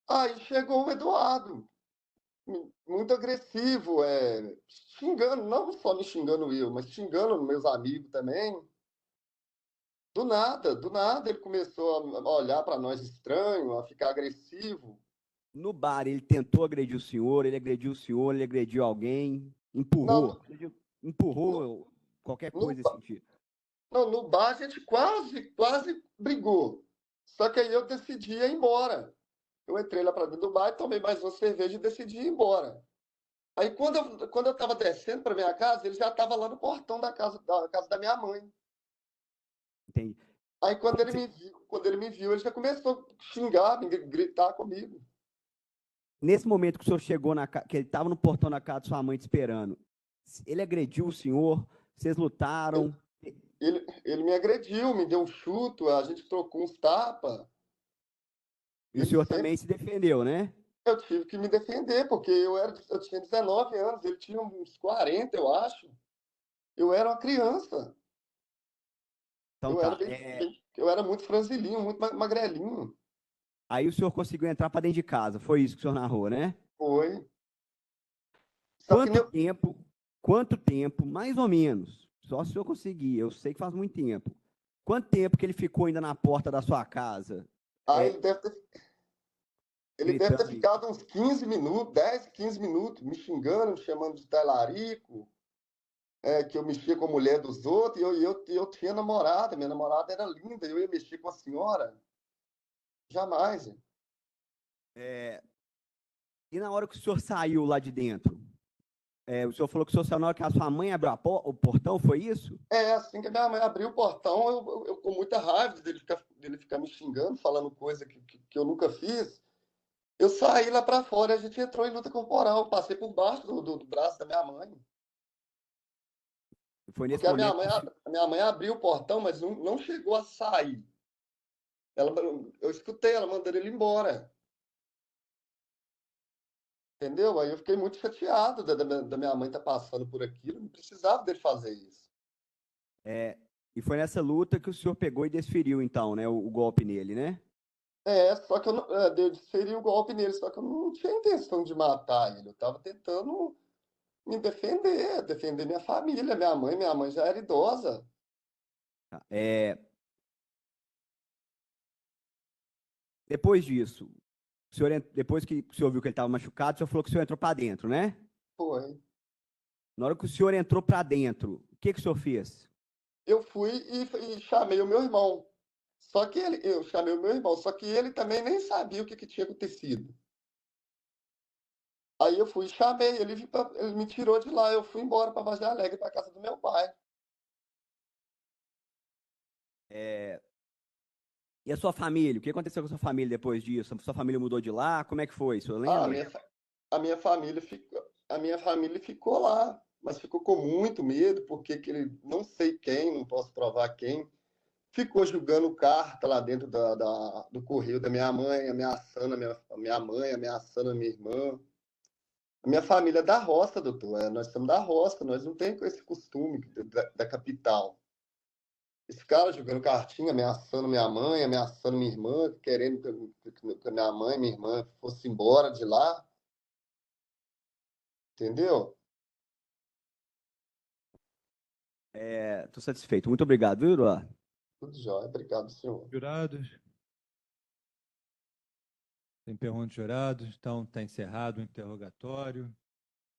[SPEAKER 8] aí chegou o Eduardo, muito agressivo, xingando, não só me xingando eu, mas xingando meus amigos também. Do nada ele começou a olhar para nós estranho, a ficar agressivo.
[SPEAKER 5] No bar, ele tentou agredir o senhor, ele agrediu alguém, empurrou?
[SPEAKER 8] Não,
[SPEAKER 5] empurrou qualquer coisa nesse sentido?
[SPEAKER 8] Não, no bar a gente quase brigou. Só que aí eu decidi ir embora. Eu entrei lá para dentro do bar, tomei mais uma cerveja e decidi ir embora. Aí quando eu estava descendo para minha casa, ele já estava lá no portão da casa da minha mãe.
[SPEAKER 5] Entendi.
[SPEAKER 8] Aí quando ele me viu, ele já começou a xingar, gritar comigo.
[SPEAKER 5] Nesse momento que o senhor chegou que ele estava no portão da casa de sua mãe te esperando, ele agrediu o senhor? Vocês lutaram?
[SPEAKER 8] ele me agrediu, me deu um chuto, a gente trocou uns tapas.
[SPEAKER 5] E o
[SPEAKER 8] Ele
[SPEAKER 5] senhor
[SPEAKER 8] sempre-
[SPEAKER 5] também se defendeu, né?
[SPEAKER 8] Eu tive que me defender, porque eu tinha 19 anos, ele tinha uns 40, eu acho. Eu era uma criança.
[SPEAKER 5] Então
[SPEAKER 8] Eu era
[SPEAKER 5] tá.
[SPEAKER 8] eu era muito franzilinho, muito magrelinho.
[SPEAKER 5] Aí o senhor conseguiu entrar para dentro de casa. Foi isso que o senhor narrou, né?
[SPEAKER 8] Foi. Só que
[SPEAKER 5] Quanto tempo, mais ou menos, só se o senhor conseguir, eu sei que faz muito tempo. Quanto tempo que ele ficou ainda na porta da sua casa,
[SPEAKER 8] aí
[SPEAKER 5] é,
[SPEAKER 8] ele deve ter
[SPEAKER 5] gritando?
[SPEAKER 8] ficado uns 15 minutos, 10, 15 minutos, me xingando, me chamando de talarico, que eu mexia com a mulher dos outros, e eu tinha namorada, minha namorada era linda, eu ia mexer com a senhora? Jamais.
[SPEAKER 5] É, e na hora que o senhor saiu lá de dentro, o senhor falou que o senhor saiu na hora que a sua mãe abriu o portão, foi isso?
[SPEAKER 8] Assim que a minha mãe abriu o portão, eu com muita raiva dele ficar me xingando, falando coisa que eu nunca fiz. Eu saí lá pra fora e a gente entrou em luta corporal. Passei por baixo do braço da minha mãe.
[SPEAKER 5] Foi nesse
[SPEAKER 8] Porque
[SPEAKER 5] momento que
[SPEAKER 8] a minha mãe abriu o portão, mas não chegou a sair. Eu escutei ela mandando ele embora. Entendeu? Aí eu fiquei muito chateado da minha mãe estar passando por aquilo. Não precisava dele fazer isso.
[SPEAKER 5] e foi nessa luta que o senhor pegou e desferiu, então, né, o golpe nele, né?
[SPEAKER 8] Só que eu não, seria o golpe nele, só que eu não tinha intenção de matar ele. Eu estava tentando me defender minha família, minha mãe já era idosa.
[SPEAKER 5] Tá. Depois disso, depois que o senhor viu que ele estava machucado, o senhor falou que o senhor entrou para dentro, né?
[SPEAKER 8] Foi.
[SPEAKER 5] Na hora que o senhor entrou para dentro, o que o senhor fez?
[SPEAKER 8] Eu fui e chamei o meu irmão. Eu chamei o meu irmão, só que ele também nem sabia o que tinha acontecido. Aí eu fui e chamei, ele me tirou de lá, eu fui embora para Vargem Alegre, para casa do meu pai.
[SPEAKER 5] E a sua família? O que aconteceu com a sua família depois disso? A sua família mudou de lá? Como é que foi? O senhor
[SPEAKER 8] Ah,
[SPEAKER 5] lembra?
[SPEAKER 8] a minha família ficou lá, mas ficou com muito medo, porque não sei quem, não posso provar quem, ficou jogando carta lá dentro do correio da minha mãe, ameaçando a minha mãe, ameaçando a minha irmã. A minha família é da roça, doutor. Nós somos da roça, nós não temos esse costume da capital. Esse cara jogando cartinha, ameaçando minha mãe, ameaçando minha irmã, querendo que a minha mãe e minha irmã fossem embora de lá. Entendeu?
[SPEAKER 5] Estou satisfeito. Muito obrigado, viu, Eduardo?
[SPEAKER 8] Tudo jóia. Obrigado, senhor.
[SPEAKER 3] Jurados. Tem perguntas, jurados. Então, está encerrado o interrogatório.